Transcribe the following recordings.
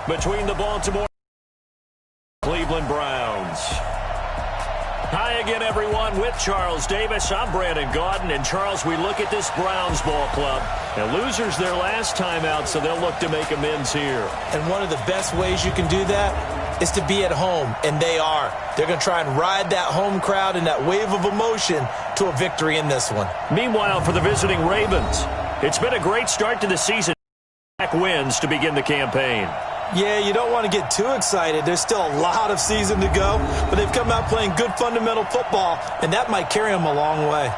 between the Baltimore Cleveland Browns. Hi again, everyone. With Charles Davis, I'm Brandon Gaudin. And, Charles, we look at this Browns ball club. And losers their last time out, so they'll look to make amends here. And one of the best ways you can do that is to be at home, and they are. They're going to try and ride that home crowd and that wave of emotion to a victory in this one. Meanwhile, for the visiting Ravens, it's been a great start to the season. Back wins to begin the campaign. Yeah, you don't want to get too excited. There's still a lot of season to go, but they've come out playing good fundamental football, and that might carry them a long way.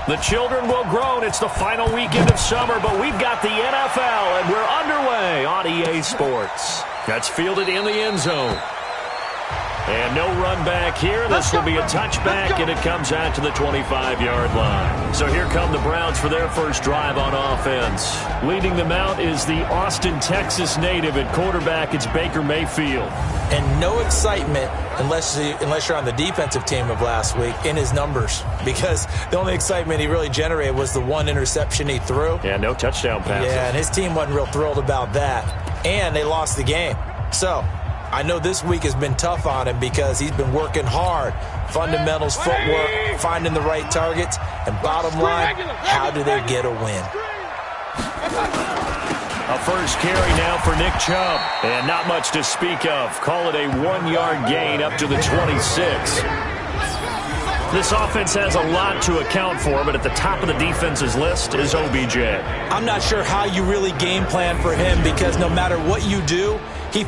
The children will groan. It's the final weekend of summer, but we've got the NFL, and we're underway on EA Sports. That's fielded in the end zone. And no run back here. This will be a touchback, and it comes out to the 25-yard line. So here come the Browns for their first drive on offense. Leading them out is the Austin, Texas native. At quarterback, it's Baker Mayfield. And no excitement unless you're on the defensive team of last week in his numbers, because the only excitement he really generated was the one interception he threw. Yeah, no touchdown passes. Yeah, and his team wasn't real thrilled about that. And they lost the game. So I know this week has been tough on him because he's been working hard. Fundamentals, footwork, finding the right targets, and bottom line, how do they get a win? A first carry now for Nick Chubb. And not much to speak of. Call it a 1-yard gain up to the 26. This offense has a lot to account for, but at the top of the defense's list is OBJ. I'm not sure how you really game plan for him, because no matter what you do, he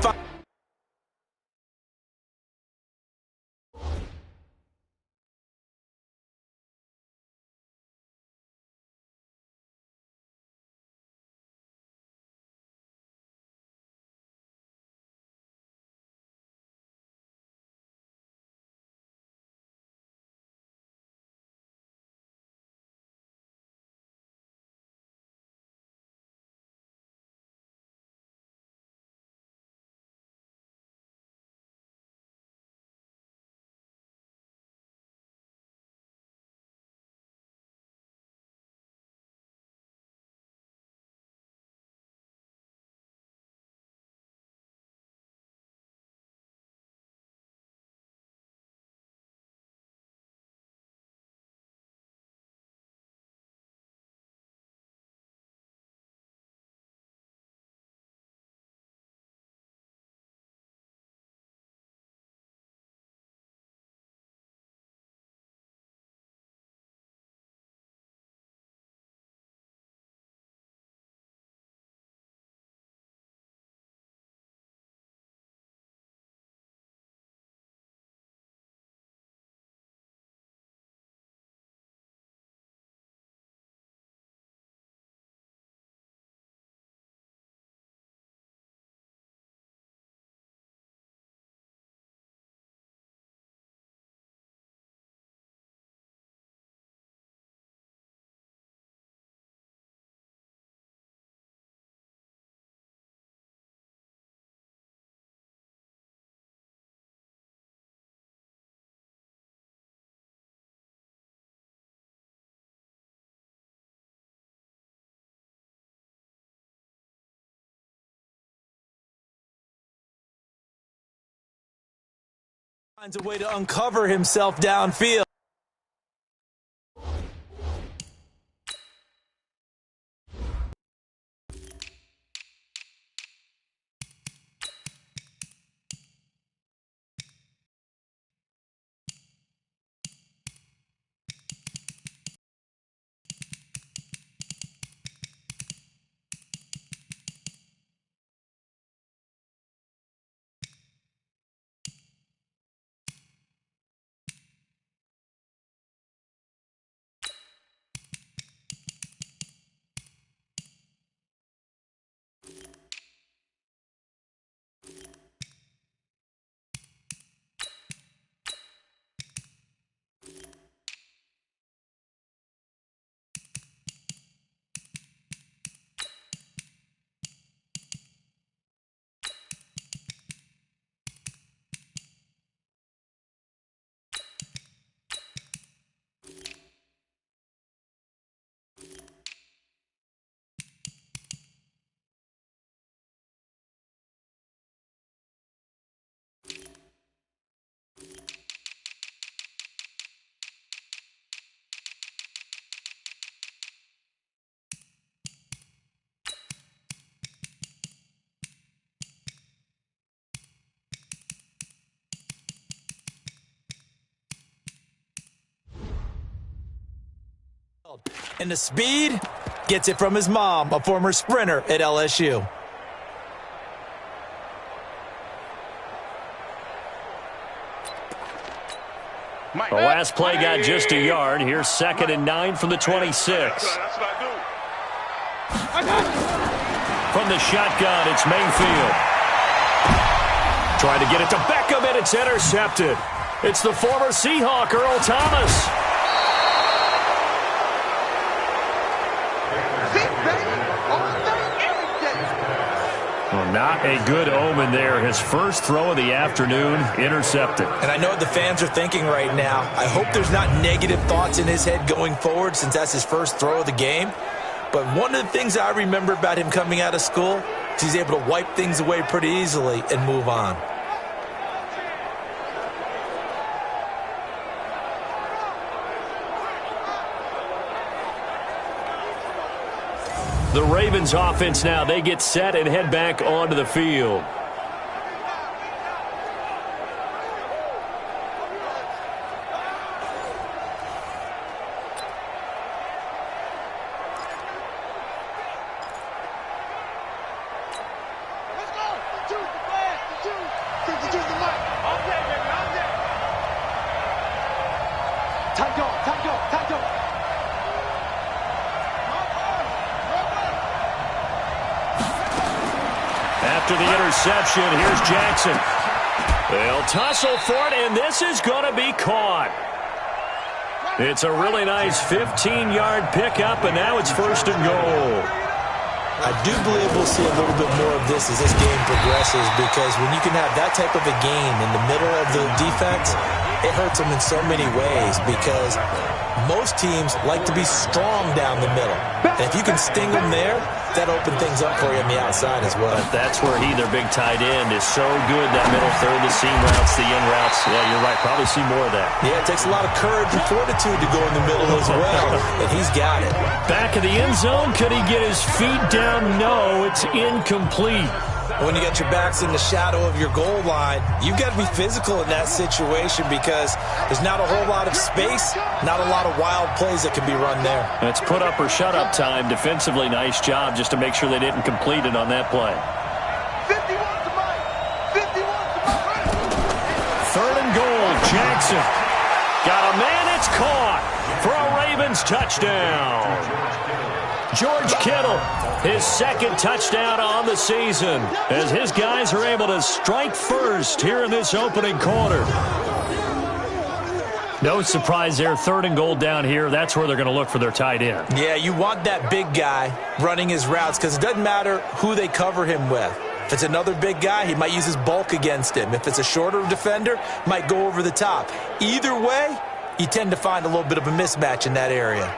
finds a way to uncover himself downfield. And the speed gets it from his mom, a former sprinter at LSU. The last play got just a yard. Here's 2nd and 9 from the 26. From the shotgun, it's Mayfield. Trying to get it to Beckham, and it's intercepted. It's the former Seahawk, Earl Thomas. Well, not a good omen there. His first throw of the afternoon, intercepted. And I know what the fans are thinking right now. I hope there's not negative thoughts in his head going forward since that's his first throw of the game. But one of the things I remember about him coming out of school is he's able to wipe things away pretty easily and move on. The Ravens offense now, they get set and head back onto the field. After the interception, here's Jackson. They'll tussle for it, and this is going to be caught. It's a really nice 15-yard pickup, and now it's 1st and goal. I do believe we'll see a little bit more of this as this game progresses, because when you can have that type of a game in the middle of the defense, it hurts them in so many ways, because most teams like to be strong down the middle. And if you can sting them there, that opens things up for you on the outside as well. But that's where their big tight end, is so good, that middle third, the seam routes, the in routes. Yeah, you're right. Probably see more of that. Yeah, it takes a lot of courage and fortitude to go in the middle as well, and he's got it. Back of the end zone. Could he get his feet down? No, it's incomplete. When you got your backs in the shadow of your goal line, you've got to be physical in that situation because there's not a whole lot of space, not a lot of wild plays that can be run there. It's put up or shut up time. Defensively, nice job just to make sure they didn't complete it on that play. 3rd and goal, Jackson. Got a man, it's caught for a Ravens touchdown. George Kittle, his 2nd touchdown on the season, as his guys are able to strike first here in this opening quarter. No surprise there, 3rd and goal down here. That's where they're going to look for their tight end. Yeah, you want that big guy running his routes because it doesn't matter who they cover him with. If it's another big guy, he might use his bulk against him. If it's a shorter defender, might go over the top. Either way, you tend to find a little bit of a mismatch in that area.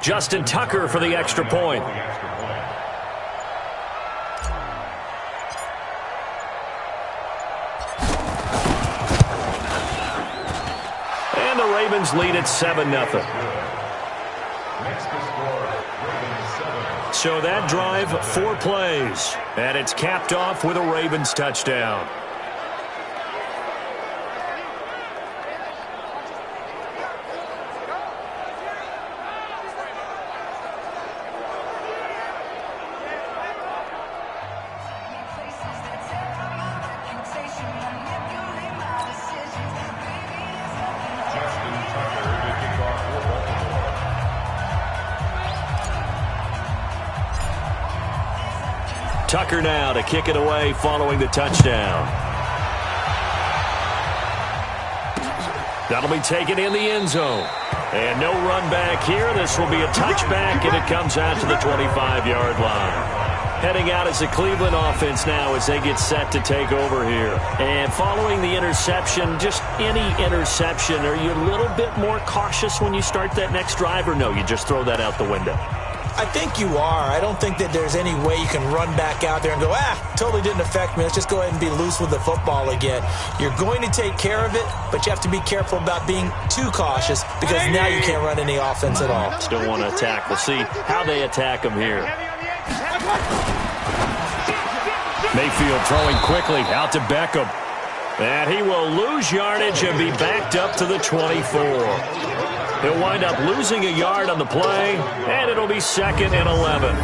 Justin Tucker for the extra point. And the Ravens lead at 7-0. So that drive, 4 plays. And it's capped off with a Ravens touchdown. Tucker now to kick it away following the touchdown. That'll be taken in the end zone. And no run back here. This will be a touchback, and it comes out to the 25-yard line. Heading out as the Cleveland offense now as they get set to take over here. And following the interception, just any interception, are you a little bit more cautious when you start that next drive, or no, you just throw that out the window? I think you are. I don't think that there's any way you can run back out there and go, totally didn't affect me. Let's just go ahead and be loose with the football again. You're going to take care of it, but you have to be careful about being too cautious because now you can't run any offense at all. Still want to attack. We'll see how they attack him here. Mayfield throwing quickly out to Beckham. And he will lose yardage and be backed up to the 24. He'll wind up losing a yard on the play, and it'll be 2nd and 11.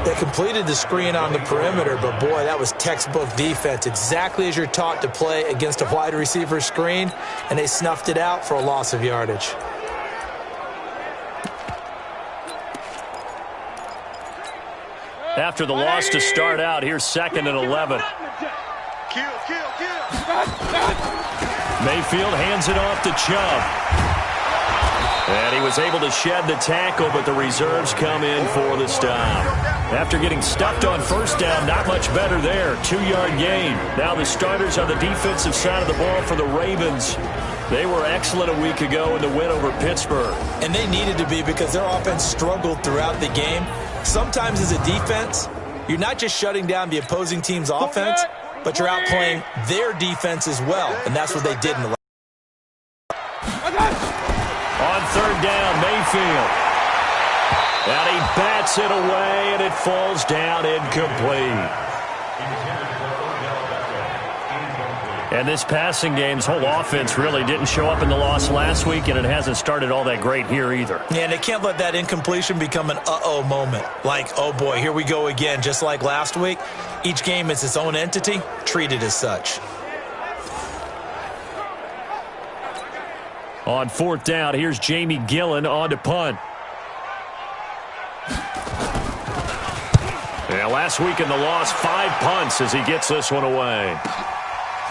They completed the screen on the perimeter, but boy, that was textbook defense. Exactly as you're taught to play against a wide receiver screen, and they snuffed it out for a loss of yardage. After the loss to start out, here's 2nd and 11. Mayfield hands it off to Chubb. And he was able to shed the tackle, but the reserves come in for the stop. After getting stuffed on first down, not much better there. 2-yard gain. Now the starters on the defensive side of the ball for the Ravens. They were excellent a week ago in the win over Pittsburgh. And they needed to be because their offense struggled throughout the game. Sometimes as a defense, you're not just shutting down the opposing team's offense, but you're outplaying their defense as well. And that's what they did in the On 3rd down, Mayfield. And he bats it away, and it falls down incomplete. And this passing game's whole offense really didn't show up in the loss last week, and it hasn't started all that great here either. Yeah, and they can't let that incompletion become an uh-oh moment. Like, oh boy, here we go again, just like last week. Each game is its own entity, treated as such. On 4th down, here's Jamie Gillen on to punt. Yeah, last week in the loss, 5 punts as he gets this one away.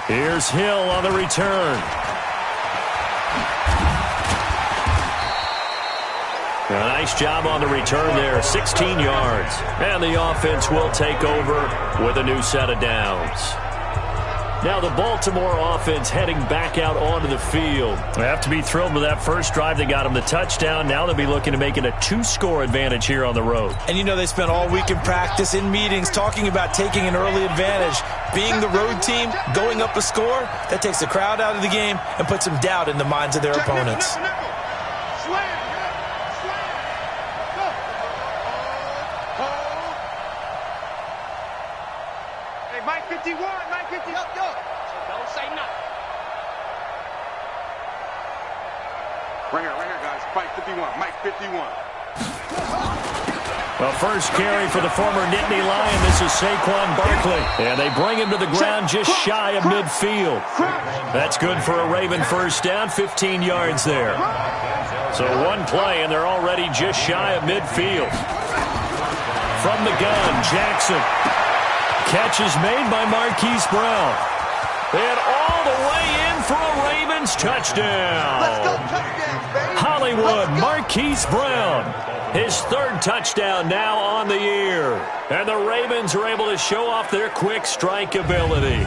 Here's Hill on the return. A nice job on the return there, 16 yards. And the offense will take over with a new set of downs. Now the Baltimore offense heading back out onto the field. They have to be thrilled with that first drive. They got them the touchdown. Now they'll be looking to make it a 2-score advantage here on the road. And you know they spent all week in practice, in meetings, talking about taking an early advantage. Being the road team, going up a score, that takes the crowd out of the game and puts some doubt in the minds of their opponents. Mike 51, Mike 50. Yo. Don't say nothing. Right here, guys. Mike 51, Mike 51. Well, first carry for the former Nittany Lion. This is Saquon Barkley. And they bring him to the ground just shy of midfield. That's good for a Raven first down, 15 yards there. So one play, and they're already just shy of midfield. From the gun, Jackson. Catch is made by Marquise Brown. And all the way in for a Ravens touchdown. Let's go touchdowns, baby. Hollywood, Marquise Brown. His 3rd touchdown now on the year. And the Ravens are able to show off their quick strike ability.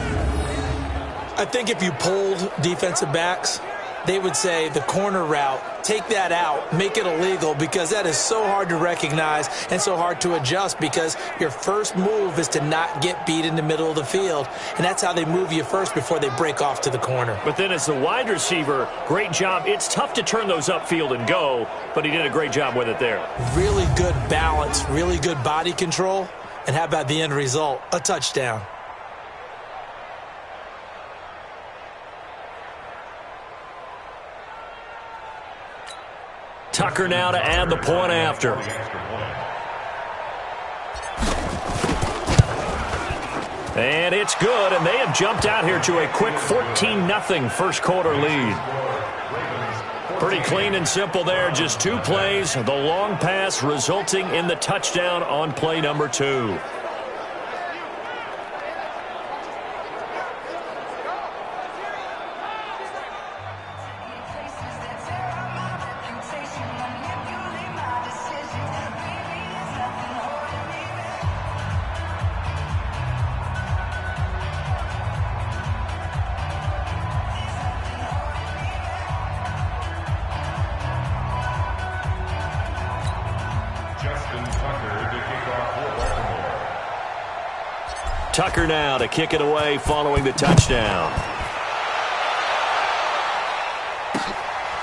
I think if you polled defensive backs, they would say the corner route, take that out, make it illegal, because that is so hard to recognize and so hard to adjust, because your first move is to not get beat in the middle of the field, and that's how they move you first before they break off to the corner. But then as the wide receiver, great job. It's tough to turn those upfield and go, but he did a great job with it there. Really good balance, really good body control, and how about the end result? A touchdown. Tucker now to add the point after. And it's good, and they have jumped out here to a quick 14-0 first quarter lead. Pretty clean and simple there, just 2 plays. The long pass resulting in the touchdown on play number 2. Tucker now to kick it away following the touchdown.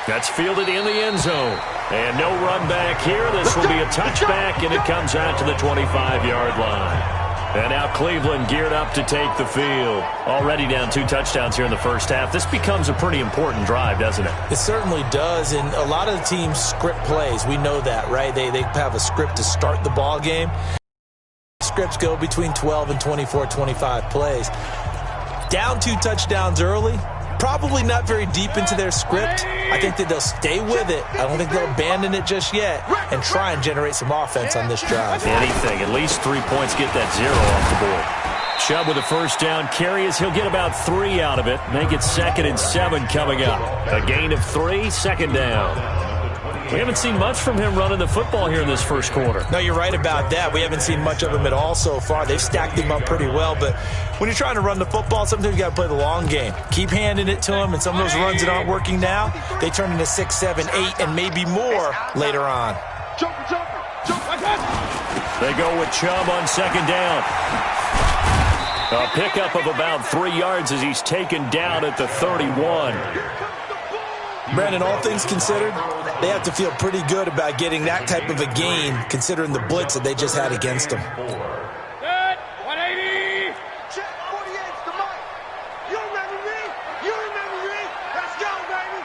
That's fielded in the end zone. And no run back here. This will be a touchback, and it comes out to the 25-yard line. And now Cleveland geared up to take the field. Already down 2 touchdowns here in the first half. This becomes a pretty important drive, doesn't it? It certainly does, and a lot of the teams script plays. We know that, right? They have a script to start the ball game. Scripts go between 12 and 24, 25 plays. Down 2 touchdowns early, probably not very deep into their script. I think that they'll stay with it. I don't think they'll abandon it just yet and try and generate some offense on this drive. Anything, at least 3 points, get that 0 off the board. Chubb with a first down carry as he'll get about 3 out of it. Make it 2nd and 7 coming up. A gain of 3, 2nd down. We haven't seen much from him running the football here in this first quarter. No, you're right about that. We haven't seen much of him at all so far. They've stacked him up pretty well, but when you're trying to run the football, sometimes you got to play the long game. Keep handing it to him, and some of those runs that aren't working now, they turn into 6, 7, 8, and maybe more later on. They go with Chubb on 2nd down. A pickup of about 3 yards as he's taken down at the 31. Brandon, all things considered, they have to feel pretty good about getting that type of a gain, considering the blitz that they just had against them. Good. 180. Check 48's the mic. You remember me? You remember me? Let's go, baby.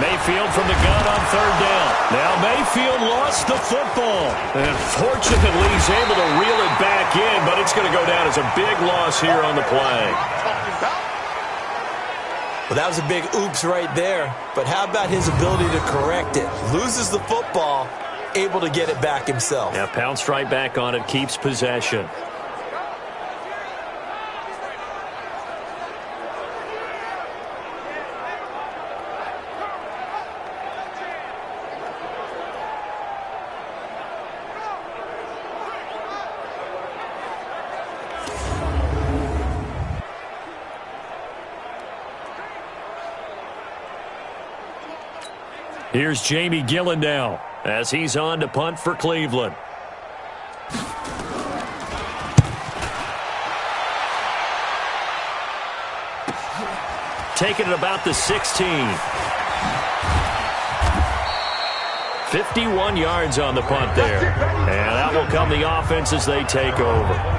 Mayfield from the gun on 3rd down. Now Mayfield lost the football. And fortunately, he's able to reel it back in, but it's going to go down as a big loss here on the play. Well, that was a big oops right there. But how about his ability to correct it? Loses the football, able to get it back himself. Yeah, pounced right back on it, keeps possession. Here's Jamie Gillen now as he's on to punt for Cleveland. Taking it about the 16. 51 yards on the punt there. And out will come the offense as they take over.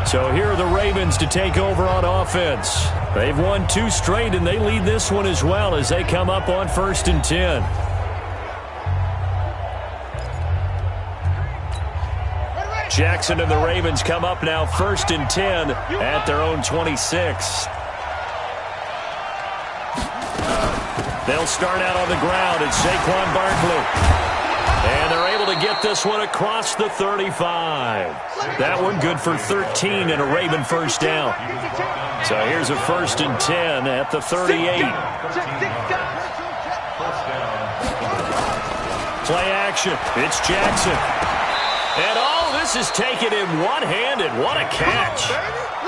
So here are the Ravens to take over on offense. They've won 2 straight, and they lead this one as well as they come up on 1st and 10. Jackson and the Ravens come up now 1st and 10 at their own 26. They'll start out on the ground. It's Saquon Barkley. And they're able to get this one across the 35. That one good for 13 and a Raven first down. So here's a 1st and 10 at the 38. Play action. It's Jackson. And this is taken in one-handed. What a catch.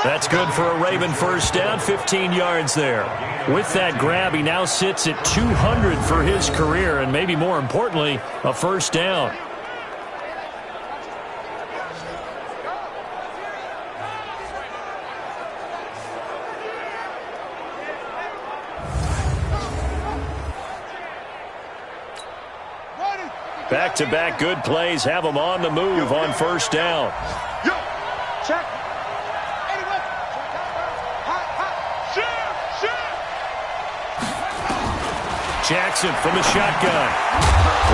That's good for a Raven first down, 15 yards there. With that grab, he now sits at 200 for his career, and maybe more importantly, a first down. Back-to-back good plays have them on the move on first down. Check. Jackson from the shotgun.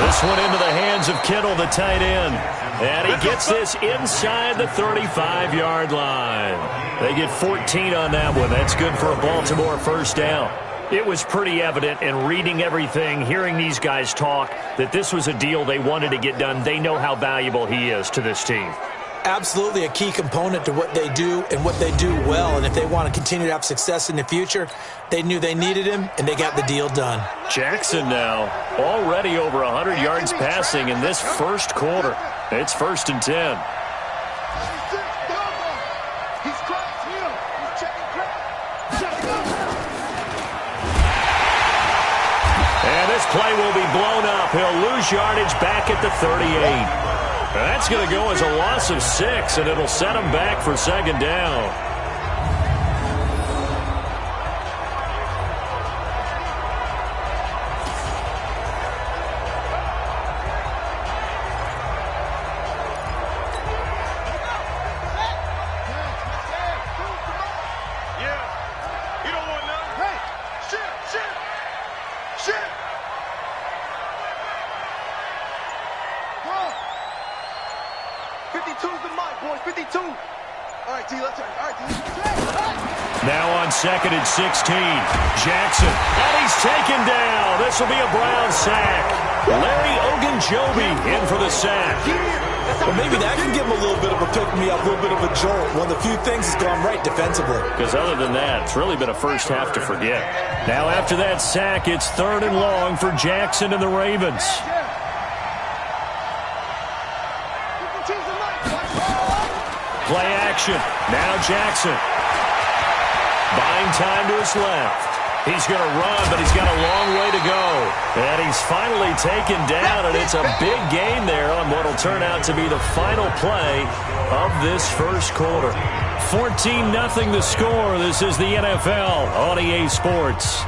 This one into the hands of Kittle, the tight end. And he gets this inside the 35-yard line. They get 14 on that one. That's good for a Baltimore first down. It was pretty evident in reading everything, hearing these guys talk, that this was a deal they wanted to get done. They know how valuable he is to this team. Absolutely a key component to what they do and what they do well. And if they want to continue to have success in the future, they knew they needed him, and they got the deal done. Jackson now already over 100 yards passing in this first quarter. It's 1st and 10. this play will be blown up. He'll lose yardage back at the 38. That's going to go as a loss of 6, and it'll set him back for second down. Now on 2nd and 16, Jackson, and he's taken down. This will be a Brown sack. Larry Ogunjobi in for the sack. Well, maybe that can give him a little bit of a pick-me-up, a little bit of a jolt. One of the few things that's gone right defensively. Because other than that, it's really been a first half to forget. Now after that sack, it's 3rd and long for Jackson and the Ravens. Play action. Now Jackson. Buying time to his left. He's going to run, but he's got a long way to go. And he's finally taken down, and it's a big gain there on what will turn out to be the final play of this first quarter. 14-0 the score. This is the NFL on EA Sports.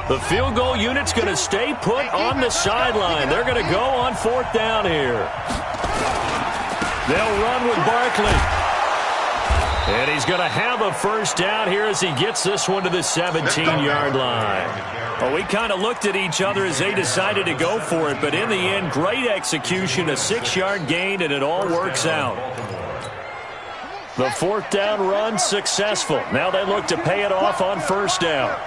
The field goal unit's going to stay put on the sideline. They're going to go on 4th down here. They'll run with Barkley. And he's going to have a first down here as he gets this one to the 17-yard line. Well, we kind of looked at each other as they decided to go for it, but in the end, great execution, a 6-yard gain, and it all works out. The 4th down run successful. Now they look to pay it off on 1st down.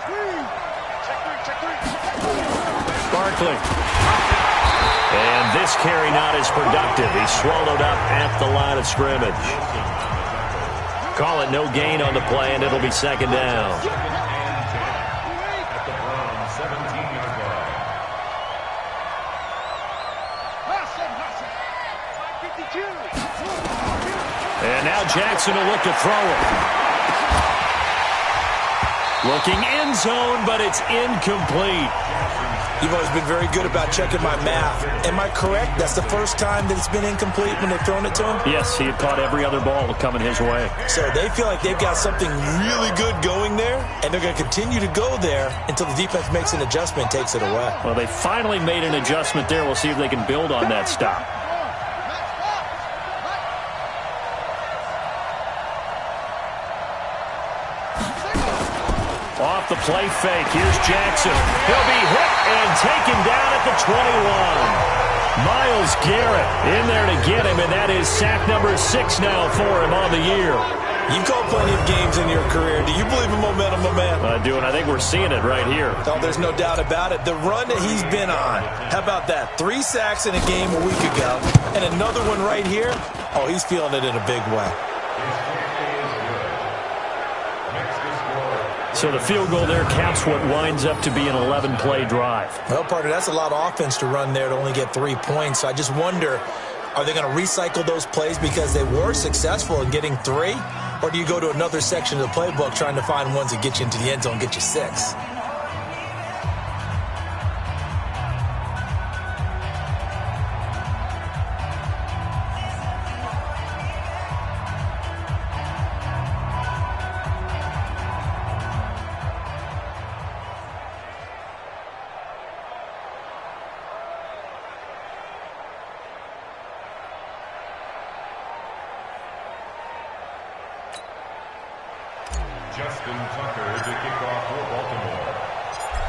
Barkley. And this carry not as productive. He's swallowed up at the line of scrimmage. Call it no gain on the play, and it'll be 2nd down. And now Jackson will look to throw it. Looking end zone, but it's incomplete. You've always been very good about checking my math. Am I correct? That's the first time that it's been incomplete when they've thrown it to him? Yes, he had caught every other ball coming his way. So they feel like they've got something really good going there, and they're going to continue to go there until the defense makes an adjustment and takes it away. Well, they finally made an adjustment there. We'll see if they can build on that stop. Off the play fake. Here's Jackson. He'll be hit and taken down at the 21. Myles Garrett in there to get him, and that is sack number 6 now for him on the year. You've called plenty of games in your career. Do you believe in momentum, my man? I do, and I think we're seeing it right here. Oh, there's no doubt about it. The run that he's been on. How about that? 3 sacks in a game a week ago, and another one right here. Oh, he's feeling it in a big way. So the field goal there counts what winds up to be an 11-play drive. Well, partner, that's a lot of offense to run there to only get 3 points. So I just wonder, are they going to recycle those plays because they were successful in getting 3? Or do you go to another section of the playbook trying to find ones that get you into the end zone and get you 6?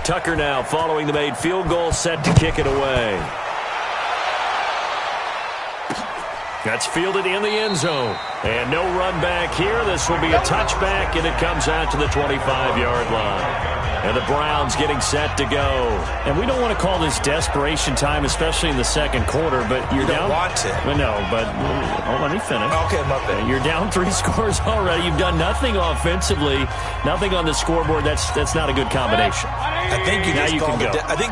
Tucker now following the made field goal, set to kick it away. That's fielded in the end zone. And no run back here. This will be a touchback, and it comes out to the 25-yard line. And the Browns getting set to go. And we don't want to call this desperation time, especially in the second quarter, but you're down. You don't want to. No, but let me finish. Okay, my bad. You're down 3 scores already. You've done nothing offensively, nothing on the scoreboard. That's not a good combination. I think you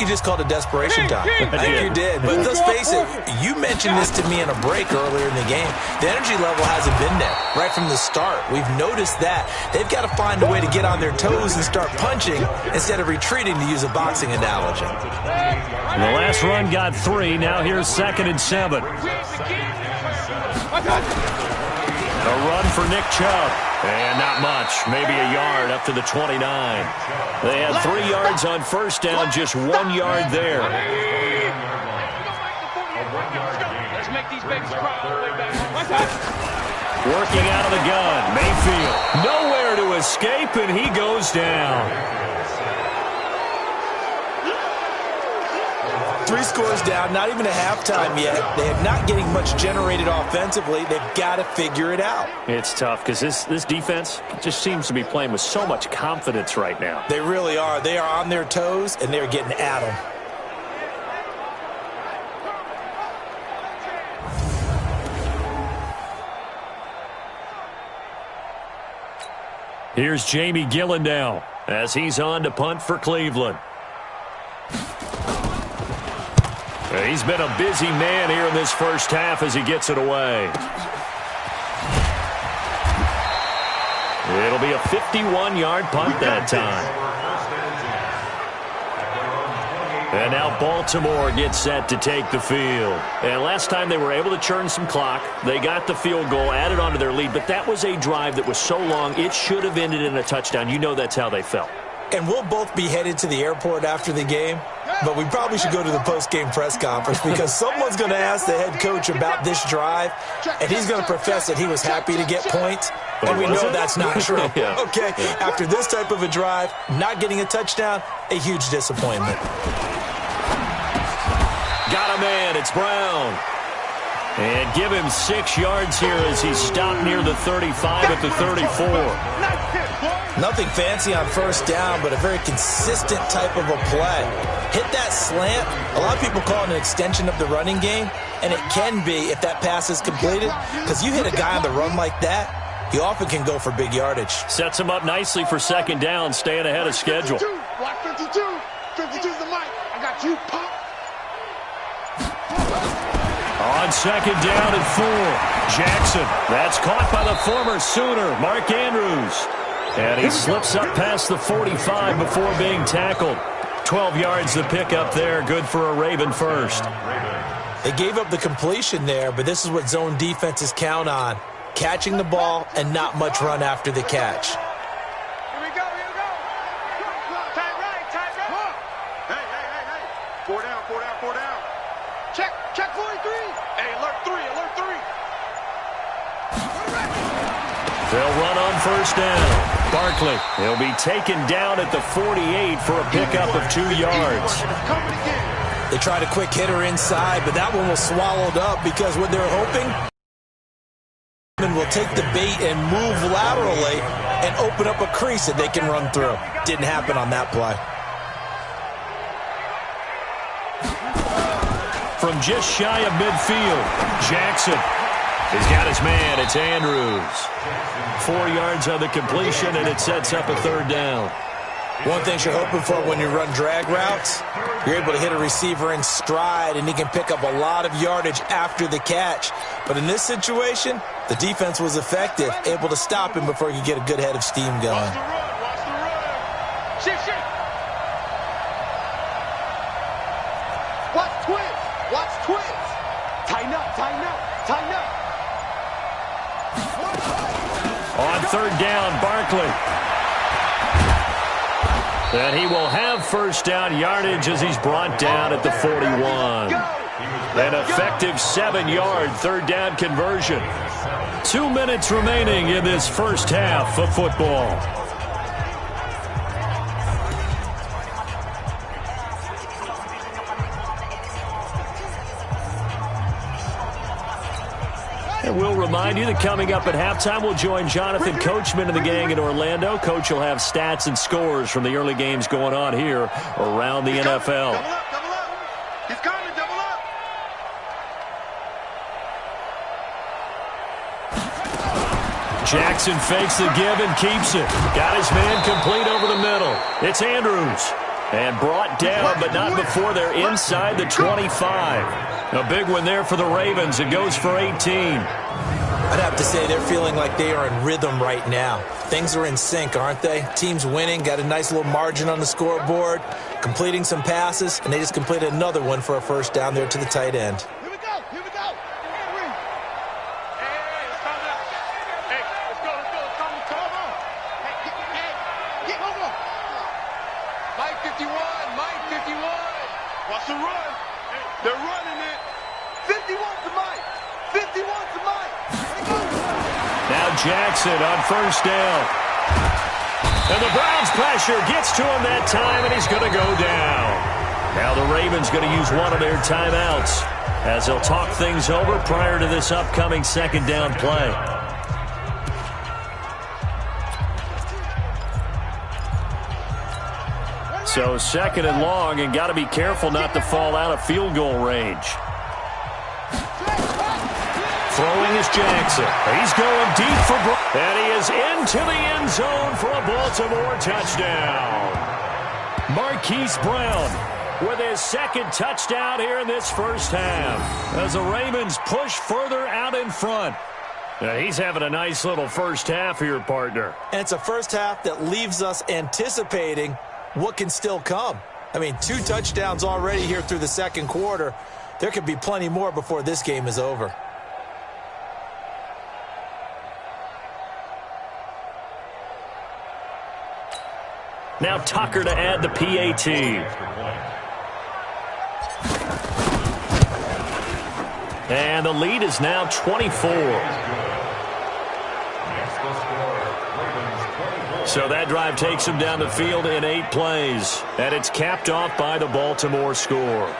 just called it desperation time. I think you did. But let's face it, you mentioned this to me in a break earlier in the game. The energy level hasn't been there right from the start. We've noticed that. They've got to find a way to get on their toes and start punching instead of retreating, to use a boxing analogy. And the last run got 3. Now here's 2nd and 7. A run for Nick Chubb. And not much. Maybe a yard up to the 29. They had 3 yards on first down, just 1 yard there. Let's make these babies cry all the way back. Working out of the gun. Mayfield. Nowhere to escape, and he goes down. 3 scores down, not even a halftime yet. They're not getting much generated offensively. They've got to figure it out. It's tough because this defense just seems to be playing with so much confidence right now. They really are. They are on their toes, and they're getting at them. Here's Jamie Gillandale as he's on to punt for Cleveland. He's been a busy man here in this first half as he gets it away. It'll be a 51-yard punt that time. And now Baltimore gets set to take the field. And last time they were able to churn some clock. They got the field goal, added on to their lead. But that was a drive that was so long, it should have ended in a touchdown. You know that's how they felt. And we'll both be headed to the airport after the game. But we probably should go to the post-game press conference because someone's going to ask the head coach about this drive, and he's going to profess that he was happy to get points, and we know that's not true. Okay, after this type of a drive, not getting a touchdown, a huge disappointment. Got a man, it's Brown. And give him 6 yards here as he's stopped near the 35 at the 34. Nothing fancy on first down, but a very consistent type of a play. Hit that slant. A lot of people call it an extension of the running game, and it can be if that pass is completed, because you hit a guy on the run like that, he often can go for big yardage. Sets him up nicely for second down, staying ahead of schedule. Block 52. 52's the mic. I got you, Pop. On second down and 4, Jackson. That's caught by the former Sooner, Mark Andrews. And he slips up past the 45 before being tackled. 12 yards to pick up there. Good for a Raven first. They gave up the completion there, but this is what zone defenses count on. Catching the ball and not much run after the catch. Here we go. Tight right. Hey. 4 down. Check 43. Hey, alert 3. They'll run on first down. Barkley, he'll be taken down at the 48 for a pickup of 2 yards. They tried a quick hitter inside, but that one was swallowed up because what they're hoping will take the bait and move laterally and open up a crease that they can run through. Didn't happen on that play. From just shy of midfield, Jackson. He's got his man. It's Andrews. 4 yards on the completion, and it sets up a third down. One thing you're hoping for when you run drag routes, you're able to hit a receiver in stride, and he can pick up a lot of yardage after the catch. But in this situation, the defense was effective, able to stop him before he could get a good head of steam going. Watch the run. Shift. Watch twins. Tighten up. On third down, Barkley. And he will have first down yardage as he's brought down at the 41. An effective 7-yard third down conversion. 2 minutes remaining in this first half of football. And we'll remind you that coming up at halftime, we'll join Jonathan Coachman and the gang in Orlando. Coach will have stats and scores from the early games going on here around the NFL. Double up. He's coming, double up. Jackson fakes the give and keeps it. Got his man complete over the middle. It's Andrews. And brought down, but not before they're inside the 25. A big one there for the Ravens. It goes for 18. I'd have to say they're feeling like they are in rhythm right now. Things are in sync, aren't they? Team's winning, got a nice little margin on the scoreboard, completing some passes, and they just completed another one for a first down there to the tight end. Here we go. Hey, let's go. Come on. Hey, get over. Mike 51. Watch the run. They're running it. 51 to Mike. 51 to Mike. Now Jackson on first down. And the Browns pressure gets to him that time, and he's going to go down. Now the Ravens going to use one of their timeouts as they'll talk things over prior to this upcoming second down play. So second and long, and got to be careful not to fall out of field goal range. Throwing is Jackson. He's going deep for and he is into the end zone for a Baltimore touchdown. Marquise Brown with his second touchdown here in this first half as the Ravens push further out in front. He's having a nice little first half here, partner. And it's a first half that leaves us anticipating what can still come. I mean, 2 touchdowns already here through the second quarter. There could be plenty more before this game is over. Now Tucker to add the PAT. And the lead is now 24. So that drive takes him down the field in 8 plays. And it's capped off by the Baltimore score.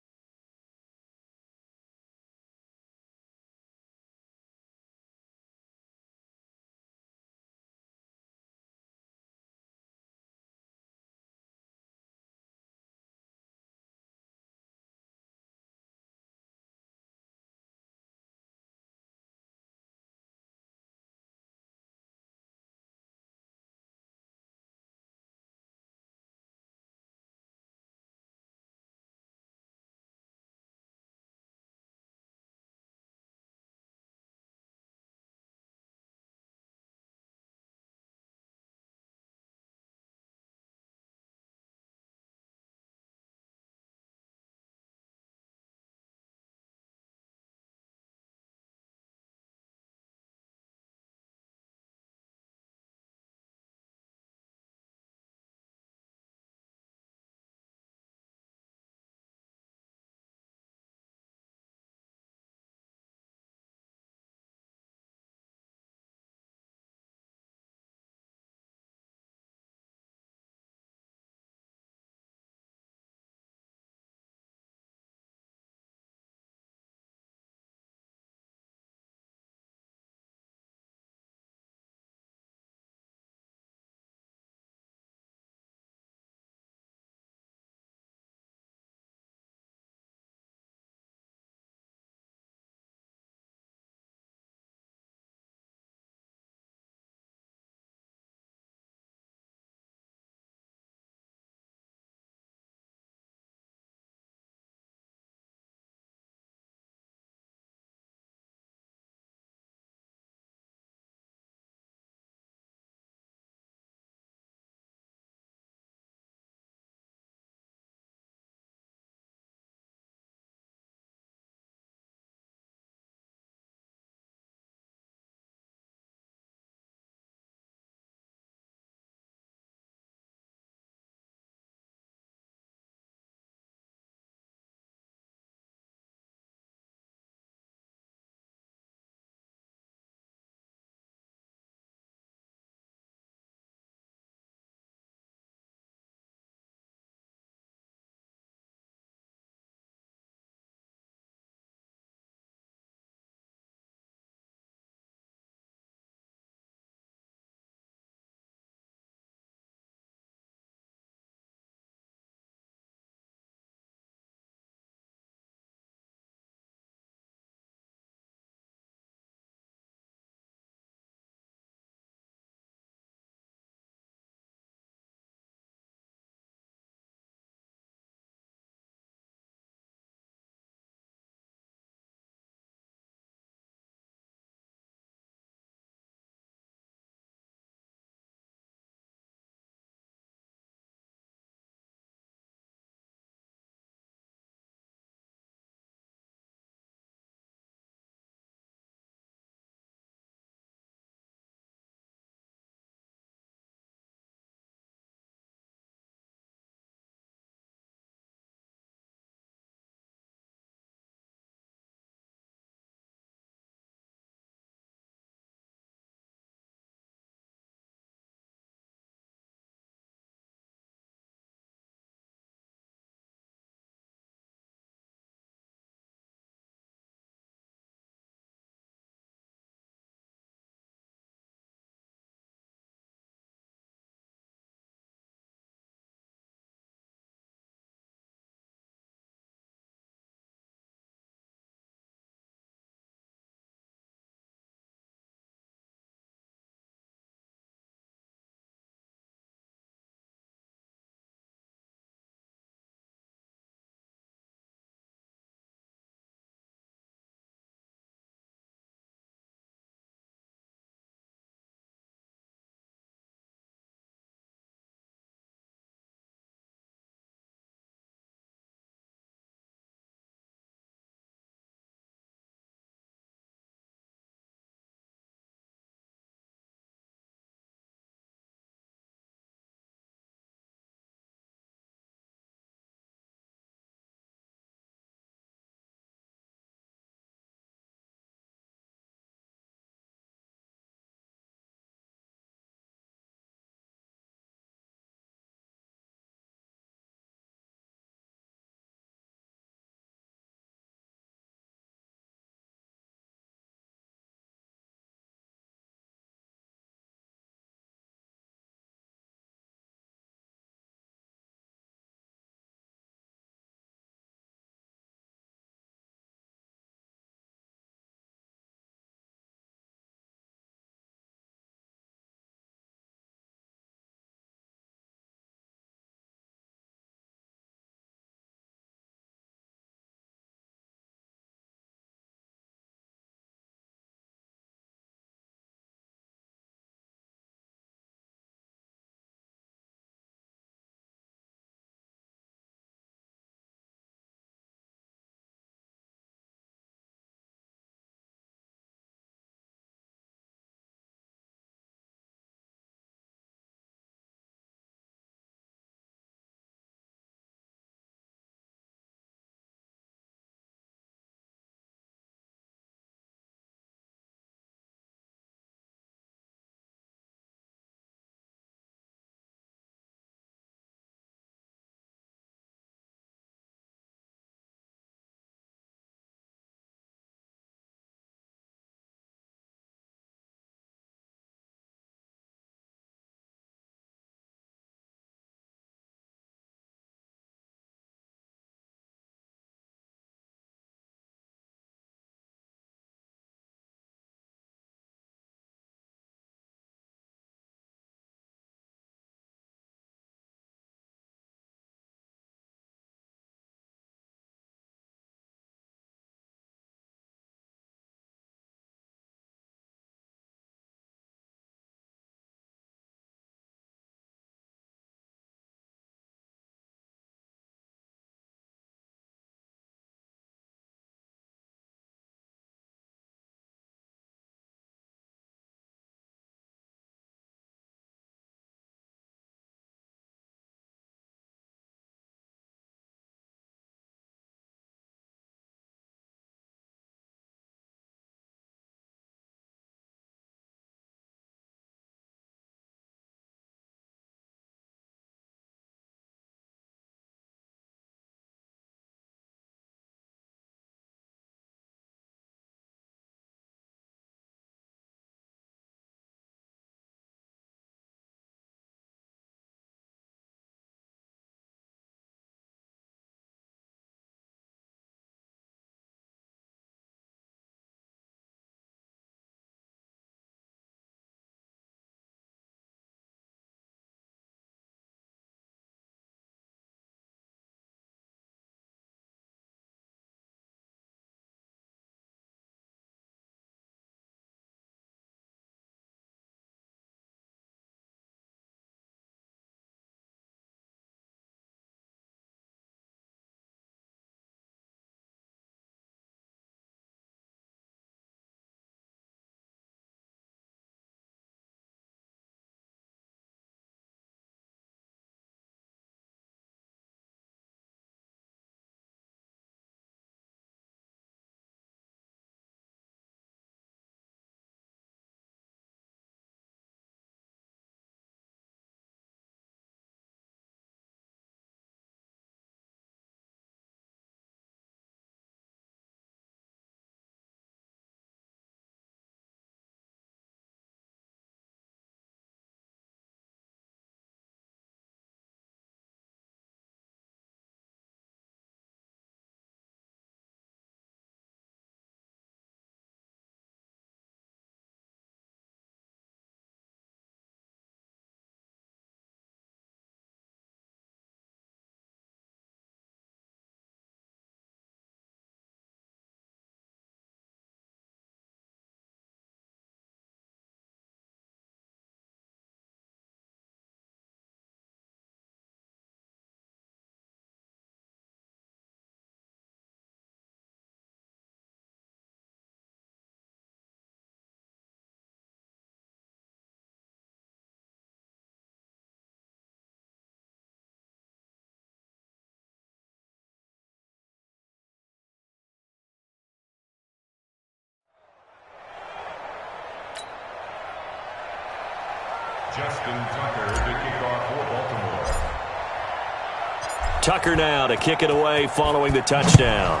Tucker now to kick it away following the touchdown.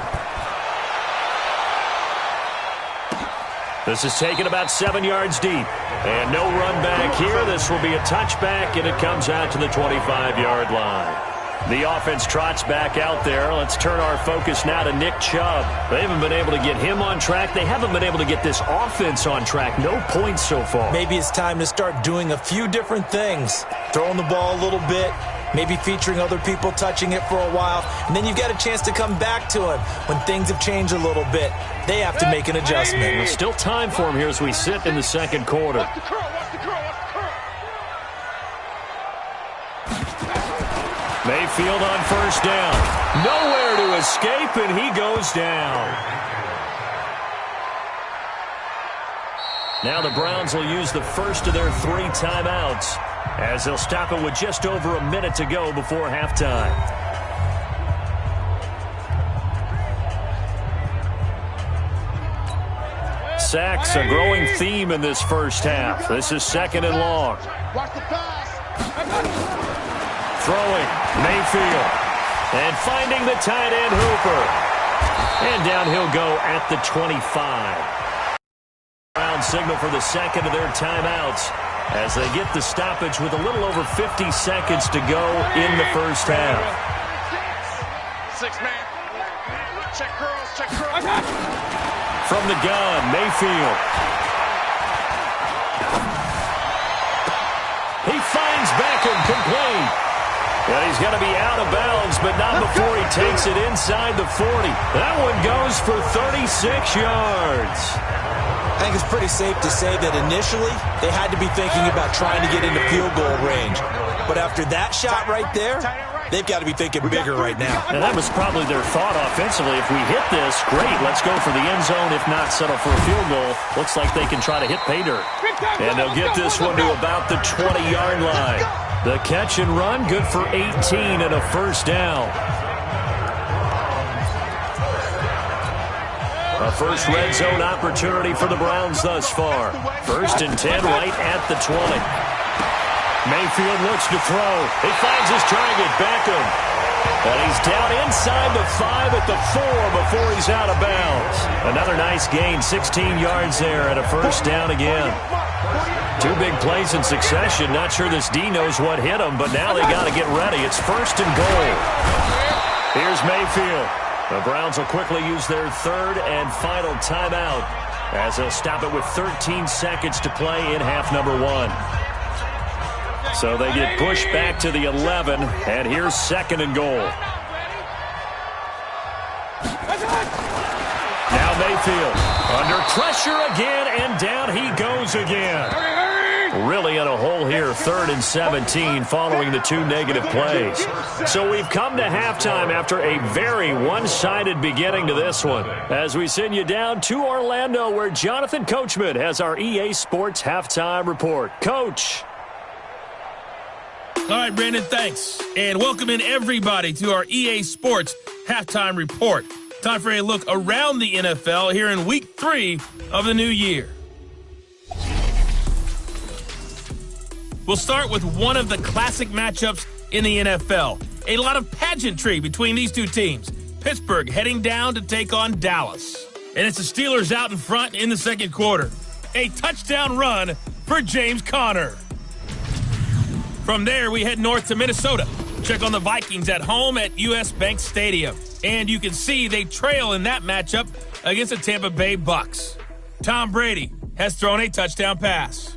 This is taken about 7 yards deep. And no run back here. This will be a touchback, and it comes out to the 25-yard line. The offense trots back out there. Let's turn our focus now to Nick Chubb. They haven't been able to get him on track. They haven't been able to get this offense on track. No points so far. Maybe it's time to start doing a few different things. Throwing the ball a little bit, maybe featuring other people touching it for a while, and then you've got a chance to come back to him when things have changed a little bit. They have to make an adjustment. There's still time for him here as we sit in the second quarter. Mayfield on first down. Nowhere to escape, and he goes down. Now the Browns will use the first of their 3 timeouts as they'll stop it with just over a minute to go before halftime. Sacks, a growing theme in this first half. This is 2nd and long. Watch the pass. Throwing, Mayfield. And finding the tight end, Hooper. And down he'll go at the 25. Browns signal for the second of their timeouts as they get the stoppage with a little over 50 seconds to go in the first half. 6-man. Check curls, check curls. From the gun, Mayfield. He finds Beckham complete. And he's going to be out of bounds, but not before he takes it inside the 40. That one goes for 36 yards. I think it's pretty safe to say that initially they had to be thinking about trying to get into field goal range. But after that shot right there, they've got to be thinking bigger right now. And that was probably their thought offensively. If we hit this, great, let's go for the end zone. If not, settle for a field goal. Looks like they can try to hit pay dirt. And they'll get this one to about the 20-yard line. The catch and run, good for 18 and a first down. A first red zone opportunity for the Browns thus far. 1st and 10 right at the 20. Mayfield looks to throw. He finds his target, Beckham. And he's down inside the 5 at the 4 before he's out of bounds. Another nice gain, 16 yards there and a first down again. 2 big plays in succession. Not sure this D knows what hit him, but now they got to get ready. It's 1st and goal. Here's Mayfield. The Browns will quickly use their 3rd and final timeout as they'll stop it with 13 seconds to play in half number 1. So they get pushed back to the 11, and here's 2nd and goal. Now Mayfield under pressure again, and down he goes again. Really in a hole here, 3rd and 17 following the 2 negative plays. So we've come to halftime after a very one-sided beginning to this one as we send you down to Orlando where Jonathan Coachman has our EA Sports halftime report. Coach. All right, Brandon, thanks. And welcome in everybody to our EA Sports halftime report. Time for a look around the NFL here in week 3 of the new year. We'll start with one of the classic matchups in the NFL. A lot of pageantry between these two teams. Pittsburgh heading down to take on Dallas. And it's the Steelers out in front in the second quarter. A touchdown run for James Conner. From there, we head north to Minnesota. Check on the Vikings at home at US Bank Stadium. And you can see they trail in that matchup against the Tampa Bay Bucks. Tom Brady has thrown a touchdown pass.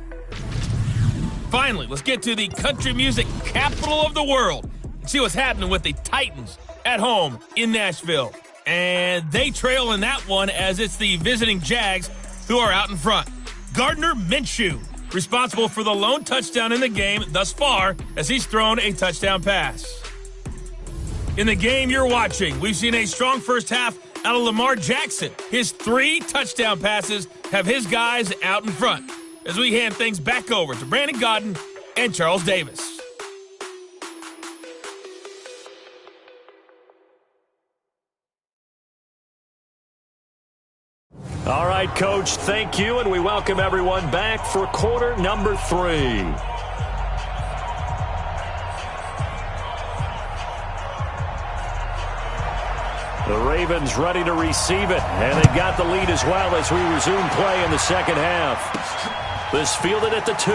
Finally, let's get to the country music capital of the world and see what's happening with the Titans at home in Nashville. And they trail in that one as it's the visiting Jags who are out in front. Gardner Minshew, responsible for the lone touchdown in the game thus far as he's thrown a touchdown pass. In the game you're watching, we've seen a strong first half out of Lamar Jackson. His 3 touchdown passes have his guys out in front. As we hand things back over to Brandon Godden and Charles Davis. All right, Coach, thank you, and we welcome everyone back for quarter number 3. The Ravens ready to receive it, and they've got the lead as well as we resume play in the second half. This fielded at the 2.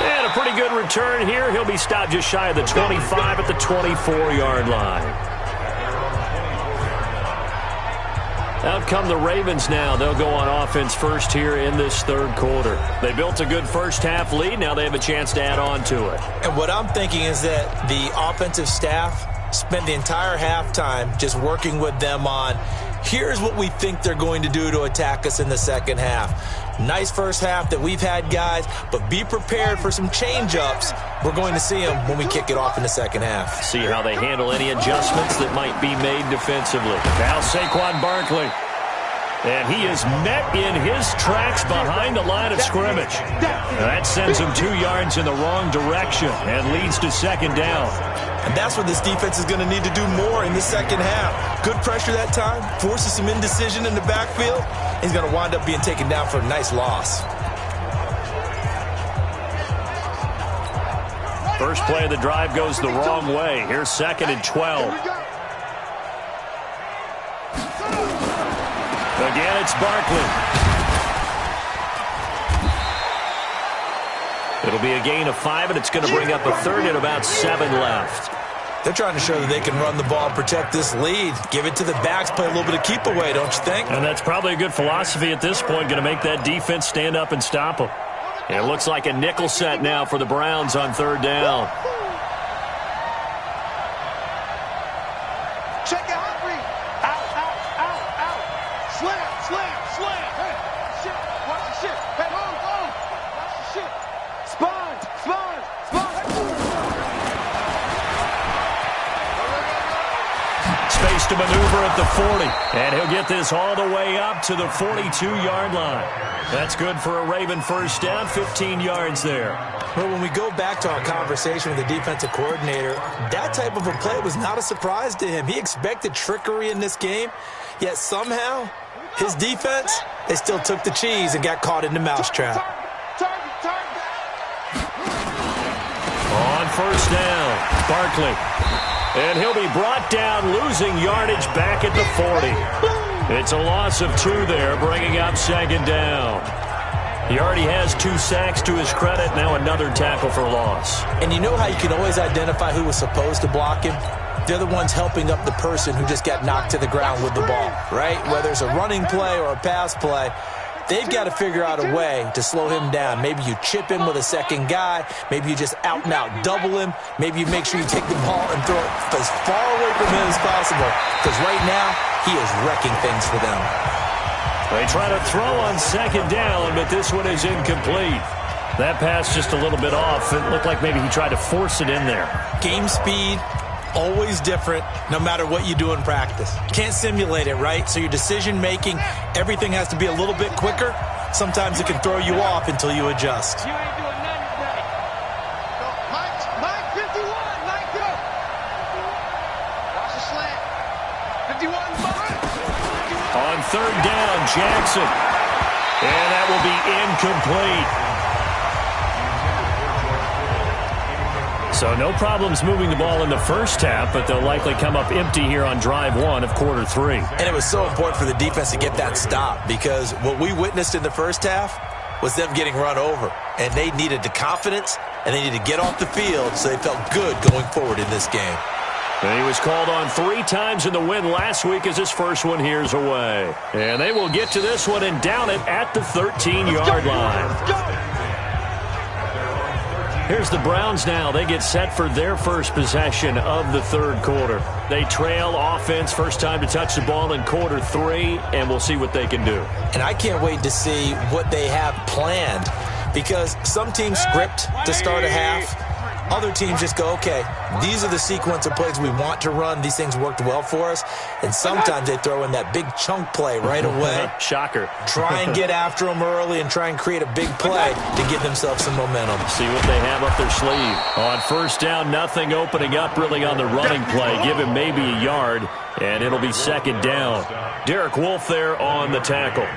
And a pretty good return here. He'll be stopped just shy of the 25 at the 24-yard line. Out come the Ravens now. They'll go on offense first here in this third quarter. They built a good first-half lead. Now they have a chance to add on to it. And what I'm thinking is that the offensive staff spent the entire halftime just working with them on, here's what we think they're going to do to attack us in the second half. Nice first half that we've had, guys, but be prepared for some change-ups. We're going to see them when we kick it off in the second half. See how they handle any adjustments that might be made defensively. Now Saquon Barkley. And he is met in his tracks behind the line of scrimmage. That sends him 2 yards in the wrong direction and leads to second down. And that's what this defense is going to need to do more in the second half. Good pressure that time, forces some indecision in the backfield. He's going to wind up being taken down for a nice loss. First play of the drive goes the wrong way. Here's 2nd and 12. Again, it's Barkley. It'll be a gain of 5, and it's going to bring up a third and about 7 left. They're trying to show that they can run the ball and protect this lead. Give it to the backs, play a little bit of keep away, don't you think? And that's probably a good philosophy at this point, going to make that defense stand up and stop them. And it looks like a nickel set now for the Browns on 3rd down. Check it out, Reed. Out, out, out, out. Slam, slam, slam. Hey, shit. Watch the shit. Hey, hold on. Watch the shit. Spawn, spawn, spawn. Space to maneuver at the 40. And he'll get this all the way up to the 42-yard line. That's good for a Raven first down, 15 yards there. Well, when we go back to our conversation with the defensive coordinator, that type of a play was not a surprise to him. He expected trickery in this game, yet somehow his defense, they still took the cheese and got caught in the mousetrap. On first down, Barkley. And he'll be brought down, losing yardage back at the 40. It's a loss of 2 there, bringing up 2nd down. He already has 2 sacks to his credit, now another tackle for loss. And you know how you can always identify who was supposed to block him? They're the ones helping up the person who just got knocked to the ground with the ball, right? Whether it's a running play or a pass play, they've got to figure out a way to slow him down. Maybe you chip him with a second guy. Maybe you just out-and-out double him. Maybe you make sure you take the ball and throw it as far away from him as possible. Because right now, he is wrecking things for them. They try to throw on 2nd down, but this one is incomplete. That pass just a little bit off. It looked like maybe he tried to force it in there. Game speed, always different, no matter what you do in practice. Can't simulate it, right? So your decision-making, everything has to be a little bit quicker. Sometimes it can throw you off until you adjust. You ain't doing nothing today. Mike 51, Mike go. Watch the slant. 51, on 3rd down, Jackson. And that will be incomplete. So no problems moving the ball in the first half, but they'll likely come up empty here on drive 1 of quarter 3. And it was so important for the defense to get that stop, because what we witnessed in the first half was them getting run over. And they needed the confidence, and they needed to get off the field so they felt good going forward in this game. And he was called on 3 times in the win last week as his first one here's away. And they will get to this one and down it at the 13-yard line. Here's the Browns now. They get set for their first possession of the third quarter. They trail offense, first time to touch the ball in quarter 3, and we'll see what they can do. And I can't wait to see what they have planned, because some teams script to start a half. Other teams just go, okay, these are the sequence of plays we want to run. These things worked well for us. And sometimes they throw in that big chunk play right away. Shocker. Try and get after them early and try and create a big play to give themselves some momentum. See what they have up their sleeve. On first down, nothing opening up really on the running play. Give him maybe a yard, and it'll be 2nd down. Derek Wolfe there on the tackle.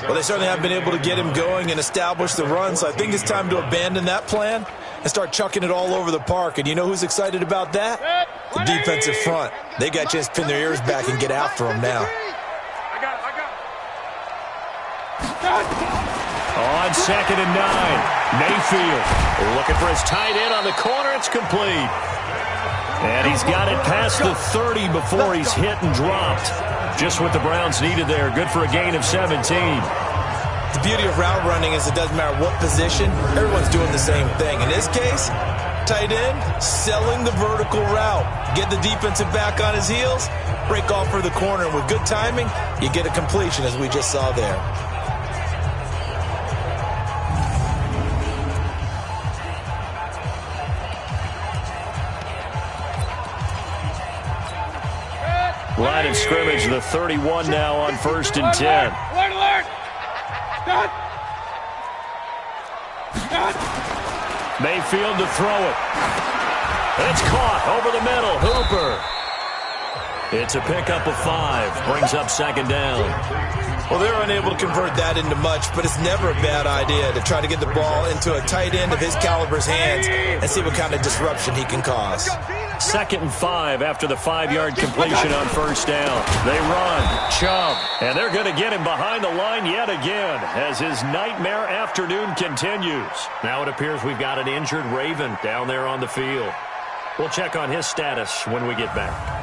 Well, they certainly have been able to get him going and establish the run, so I think it's time to abandon that plan and start chucking it all over the park. And you know who's excited about that? The defensive front, they got a chance to pin their ears back and get after him now. I got it. On 2nd and 9, Mayfield looking for his tight end on the corner. It's complete. And he's got it past the 30 before he's hit and dropped. Just what the Browns needed there. Good for a gain of 17. The beauty of route running is it doesn't matter what position. Everyone's doing the same thing. In this case, tight end, selling the vertical route. Get the defensive back on his heels, break off for the corner. And with good timing, you get a completion as we just saw there. Line of scrimmage, the 31 now on 1st and 10. Alert! Mayfield to throw it. And it's caught over the middle. Hooper. It's a pickup of 5. Brings up 2nd down. Well, they're unable to convert that into much, but it's never a bad idea to try to get the ball into a tight end of his caliber's hands and see what kind of disruption he can cause. 2nd and 5 after the 5-yard completion on 1st down. They run. Chubb. And they're going to get him behind the line yet again as his nightmare afternoon continues. Now it appears we've got an injured Raven down there on the field. We'll check on his status when we get back.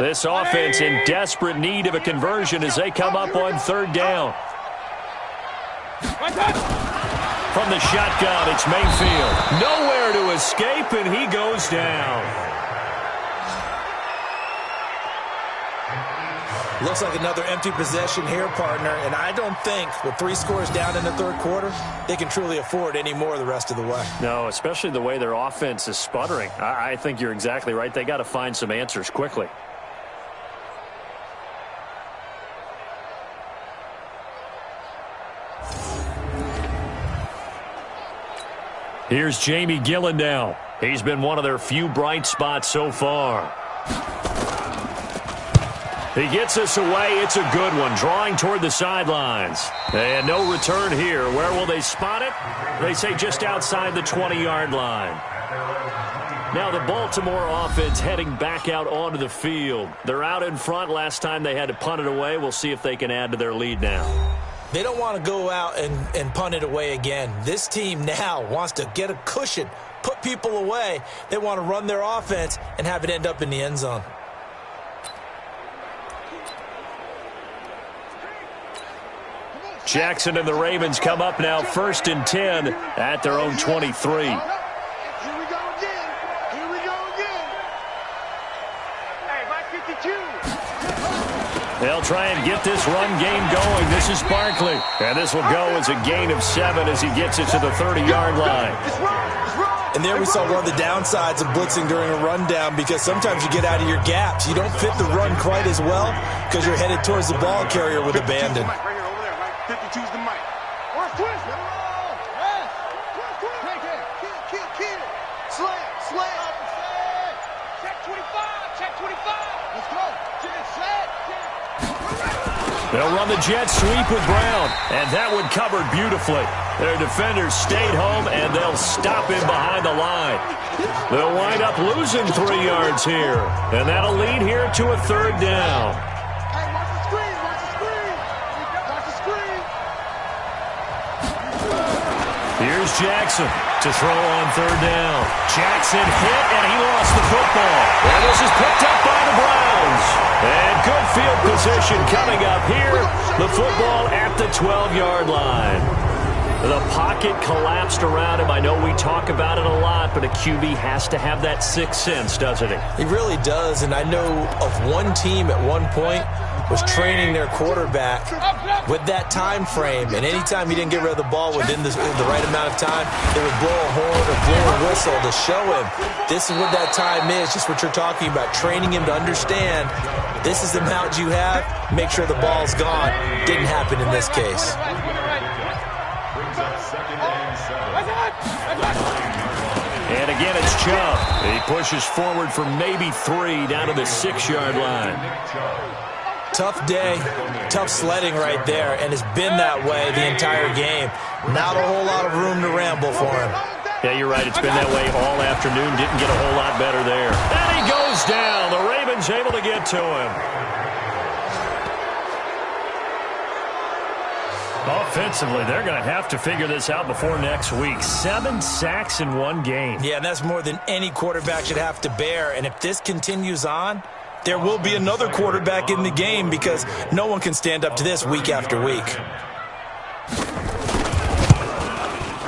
This offense in desperate need of a conversion as they come up on 3rd down. From the shotgun, it's Mayfield. Nowhere to escape, and he goes down. Looks like another empty possession here, partner, and I don't think with 3 scores down in the 3rd quarter, they can truly afford any more the rest of the way. No, especially the way their offense is sputtering. I think you're exactly right. They got to find some answers quickly. Here's Jamie Gillen now. He's been one of their few bright spots so far. He gets us away. It's a good one. Drawing toward the sidelines. And no return here. Where will they spot it? They say just outside the 20-yard line. Now the Baltimore offense heading back out onto the field. They're out in front. Last time they had to punt it away. We'll see if they can add to their lead now. They don't want to go out and punt it away again. This team now wants to get a cushion, put people away. They want to run their offense and have it end up in the end zone. Jackson and the Ravens come up now 1st and 10 at their own 23. Here we go again. Hey, my 52. They'll try and get this run game going. This is Barkley. And this will go as a gain of 7 as he gets it to the 30-yard line. And there we saw one of the downsides of blitzing during a rundown because sometimes you get out of your gaps. You don't fit the run quite as well because you're headed towards the ball carrier with abandon. Right here, over there, right? 52's the mic. Or a twist. Kid. Slam. Check 25. Let's go. They'll run the jet sweep with Brown, and that one covered beautifully. Their defenders stayed home, and they'll stop him behind the line. They'll wind up losing 3 yards here, and that'll lead here to a 3rd down. Hey, watch the screen. Watch the screen. Here's Jackson to throw on 3rd down. Jackson hit, and he lost the football. And this is picked up by the Browns. And good field position coming up here. The football at the 12-yard line. The pocket collapsed around him. I know we talk about it a lot, but a QB has to have that sixth sense, doesn't he? He really does, and I know of one team at one point was training their quarterback with that time frame, and anytime he didn't get rid of the ball within the right amount of time, they would blow a horn or blow a whistle to show him this is what that time is, just what you're talking about, training him to understand this is the amount you have, make sure the ball's gone. Didn't happen in this case. And again, it's Chubb. He pushes forward for maybe 3 down to the 6-yard line. Tough day, tough sledding right there, and it's been that way the entire game. Not a whole lot of room to ramble for him. Yeah, you're right. It's been that way all afternoon. Didn't get a whole lot better there. And he goes down. The Ravens able to get to him. Offensively, they're going to have to figure this out before next week. 7 sacks in one game. Yeah, and that's more than any quarterback should have to bear. And if this continues on, there will be another quarterback in the game because no one can stand up to this week after week.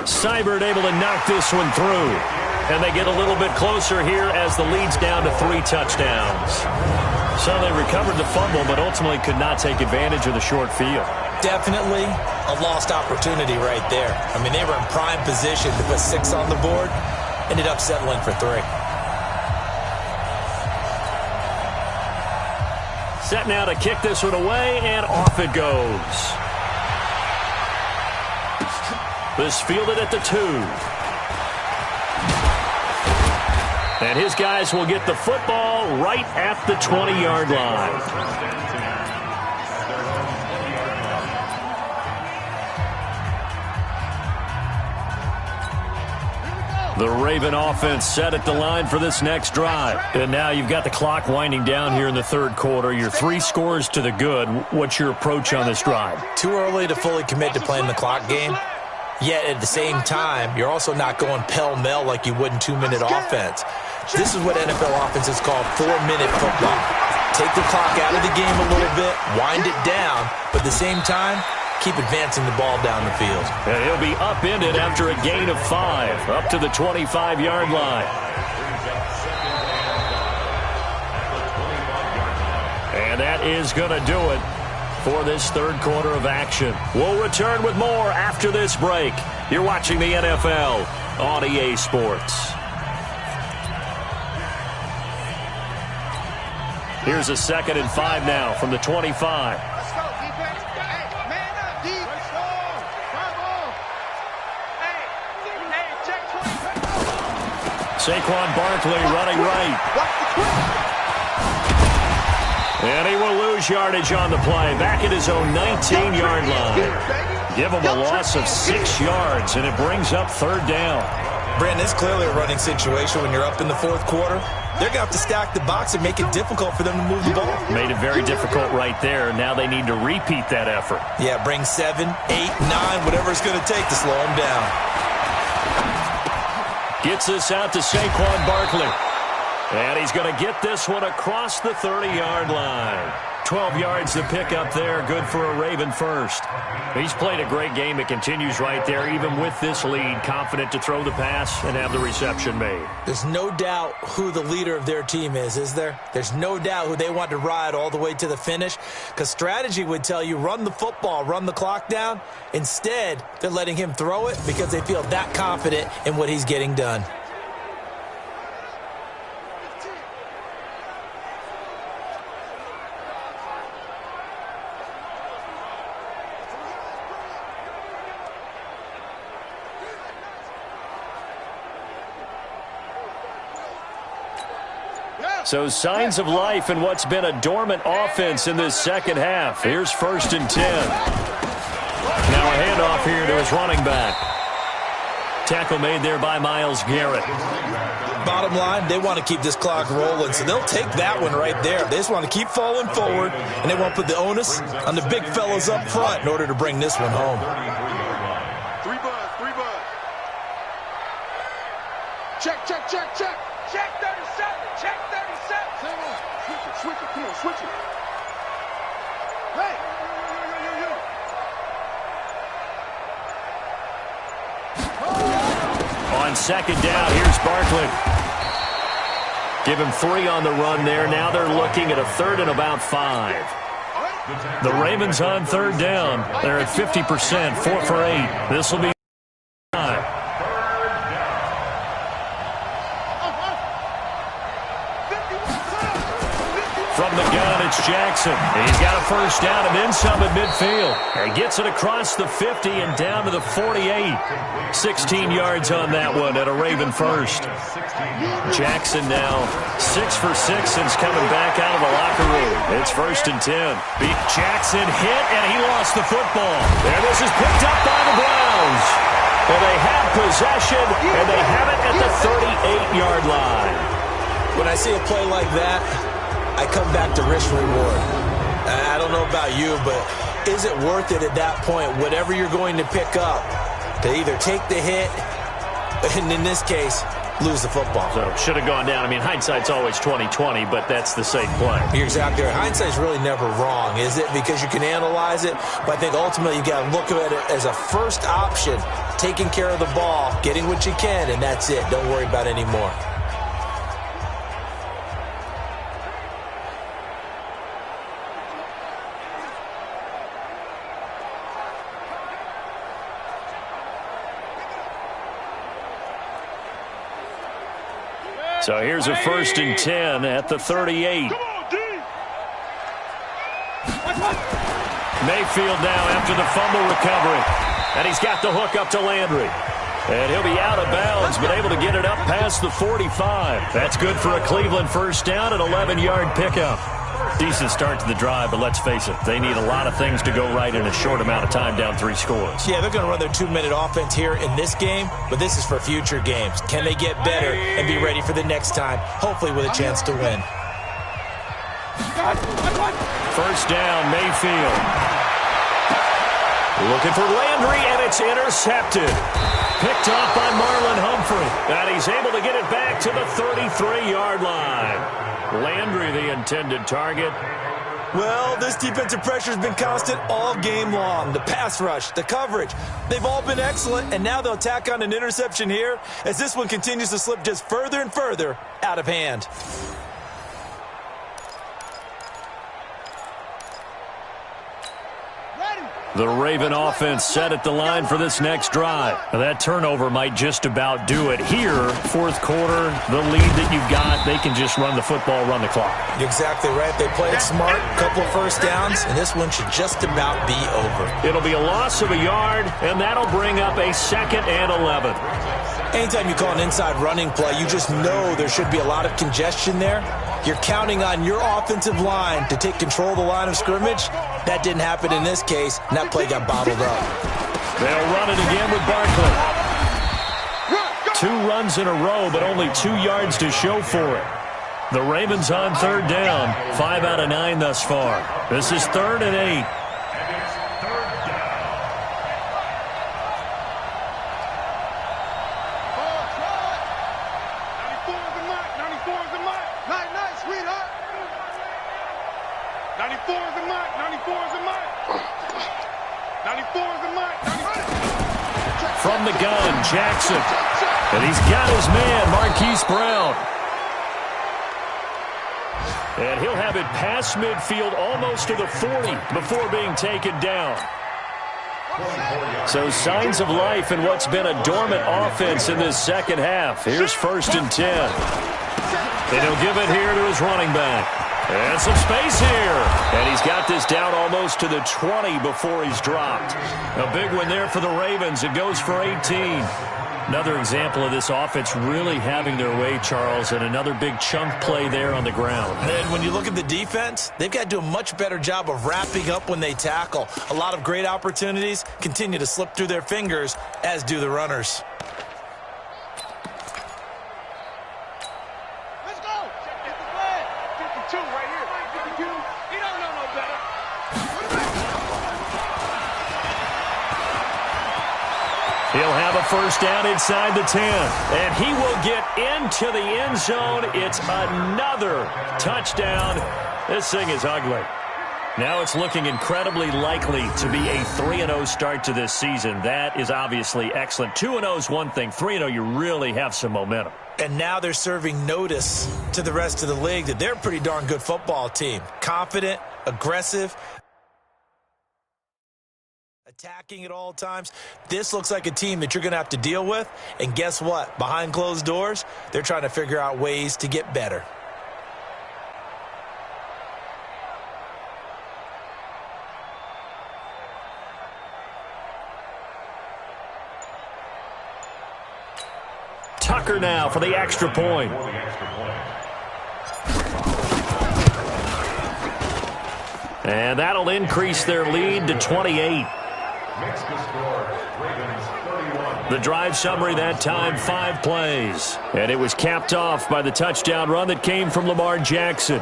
Seibert able to knock this one through. And they get a little bit closer here as the lead's down to 3 touchdowns. So they recovered the fumble, but ultimately could not take advantage of the short field. Definitely a lost opportunity right there. I mean, they were in prime position to put 6 on the board, ended up settling for 3. Set now to kick this one away, and off it goes. This fielded at the 2. And his guys will get the football right at the 20-yard line. The Raven offense set at the line for this next drive. And now you've got the clock winding down here in the third quarter. You're 3 scores to the good. What's your approach on this drive? Too early to fully commit to playing the clock game. Yet at the same time, you're also not going pell-mell like you would in 2-minute offense. This is what NFL offenses call 4-minute football. Take the clock out of the game a little bit, wind it down, but at the same time, keep advancing the ball down the field. And he'll be upended after a gain of 5, up to the 25-yard line. And that is going to do it for this third quarter of action. We'll return with more after this break. You're watching the NFL on EA Sports. Here's a 2nd and 5 now from the 25. Let's go, defense. Hey, man up, deep. Let's go. Hey, check 20. Saquon Barkley running right. Watch the quick. And he will lose yardage on the play. Back at his own 19-yard line. Give him a loss of 6 yards, and it brings up 3rd down. Brandon, it's clearly a running situation when you're up in the 4th quarter. They're going to have to stack the box and make it difficult for them to move the ball. Made it very difficult right there. Now they need to repeat that effort. Yeah, bring 7, 8, 9, whatever it's going to take to slow them down. Gets this out to Saquon Barkley. And he's going to get this one across the 30-yard line. 12 yards to pick up there. Good for a Raven first. He's played a great game. It continues right there, even with this lead. Confident to throw the pass and have the reception made. There's no doubt who the leader of their team is there? There's no doubt who they want to ride all the way to the finish. Because strategy would tell you, run the football, run the clock down. Instead, they're letting him throw it because they feel that confident in what he's getting done. So signs of life in what's been a dormant offense in this second half. Here's 1st and 10. Now a handoff here to his running back. Tackle made there by Myles Garrett. Bottom line, they want to keep this clock rolling, so they'll take that one right there. They just want to keep falling forward, and they want to put the onus on the big fellas up front in order to bring this one home. 3 bud. Check. Check 37. Check 37. Switch it. Come on, switch it. Hey. On 2nd down, here's Barkley. Give him 3 on the run there. Now they're looking at a 3rd and about 5. The Ravens on 3rd down. They're at 50%, 4 for 8. This will be time. From the gun, it's Jackson. He's got a first down and then some at midfield. And gets it across the 50 and down to the 48. 16 yards on that one at a Raven first. Jackson now 6 for 6 since coming back out of the locker room. It's 1st and 10. Jackson hit, and he lost the football. And this is picked up by the Browns. And they have possession, and they have it at the 38-yard line. When I see a play like that, I come back to risk reward. I don't know about you, but is it worth it at that point, whatever you're going to pick up, to either take the hit, and in this case, lose the football? So should have gone down. I mean, hindsight's always 20/20, but that's the safe play. You're exactly right. Hindsight's really never wrong, is it? Because you can analyze it, but I think ultimately you got to look at it as a first option, taking care of the ball, getting what you can, and that's it. Don't worry about any more. So here's a 1st and 10 at the 38. Mayfield now after the fumble recovery. And he's got the hook up to Landry. And he'll be out of bounds, but able to get it up past the 45. That's good for a Cleveland first down and 11-yard pickup. Decent start to the drive, but let's face it, they need a lot of things to go right in a short amount of time, down 3 scores. Yeah, they're going to run their 2-minute offense here in this game, but this is for future games. Can they get better and be ready for the next time, hopefully with a chance to win? First down, Mayfield. Looking for Landry, and it's intercepted. Picked off by Marlon Humphrey. And he's able to get it back to the 33-yard line. Landry, the intended target. Well, this defensive pressure has been constant all game long. The pass rush, the coverage, they've all been excellent, and now they'll tack on an interception here as this one continues to slip just further and further out of hand. The Raven offense set at the line for this next drive. Now that turnover might just about do it here. 4th quarter, the lead that you've got, they can just run the football, run the clock. You're exactly right. They played smart, couple of first downs, and this one should just about be over. It'll be a loss of a yard, and that'll bring up a 2nd and 11. Anytime you call an inside running play, you just know there should be a lot of congestion there. You're counting on your offensive line to take control of the line of scrimmage. That didn't happen in this case, and that play got bottled up. They'll run it again with Barkley. 2 runs in a row, but only 2 yards to show for it. The Ravens on 3rd down, 5 out of 9 thus far. This is 3rd and 8. From the gun, Jackson. And he's got his man, Marquise Brown. And he'll have it past midfield almost to the 40 before being taken down. So signs of life in what's been a dormant offense in this second half. Here's 1st and 10. And he'll give it here to his running back. And some space here. And he's got this down almost to the 20 before he's dropped. A big one there for the Ravens. It goes for 18. Another example of this offense really having their way, Charles, and another big chunk play there on the ground. And when you look at the defense, they've got to do a much better job of wrapping up when they tackle. A lot of great opportunities continue to slip through their fingers, as do the runners. He'll have a first down inside the 10. And he will get into the end zone. It's another touchdown. This thing is ugly. Now it's looking incredibly likely to be a 3-0 start to this season. That is obviously excellent. 2-0 is one thing. 3-0, you really have some momentum. And now they're serving notice to the rest of the league that they're a pretty darn good football team. Confident, aggressive, attacking at all times. This looks like a team that you're going to have to deal with. And guess what? Behind closed doors, they're trying to figure out ways to get better. Tucker now for the extra point. And that'll increase their lead to 28. The drive summary that time, 5 plays. And it was capped off by the touchdown run that came from Lamar Jackson.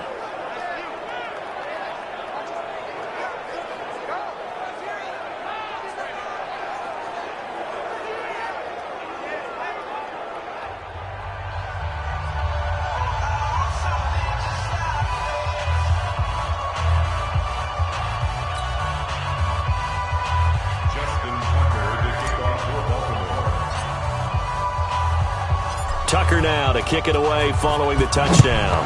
Tucker now to kick it away following the touchdown.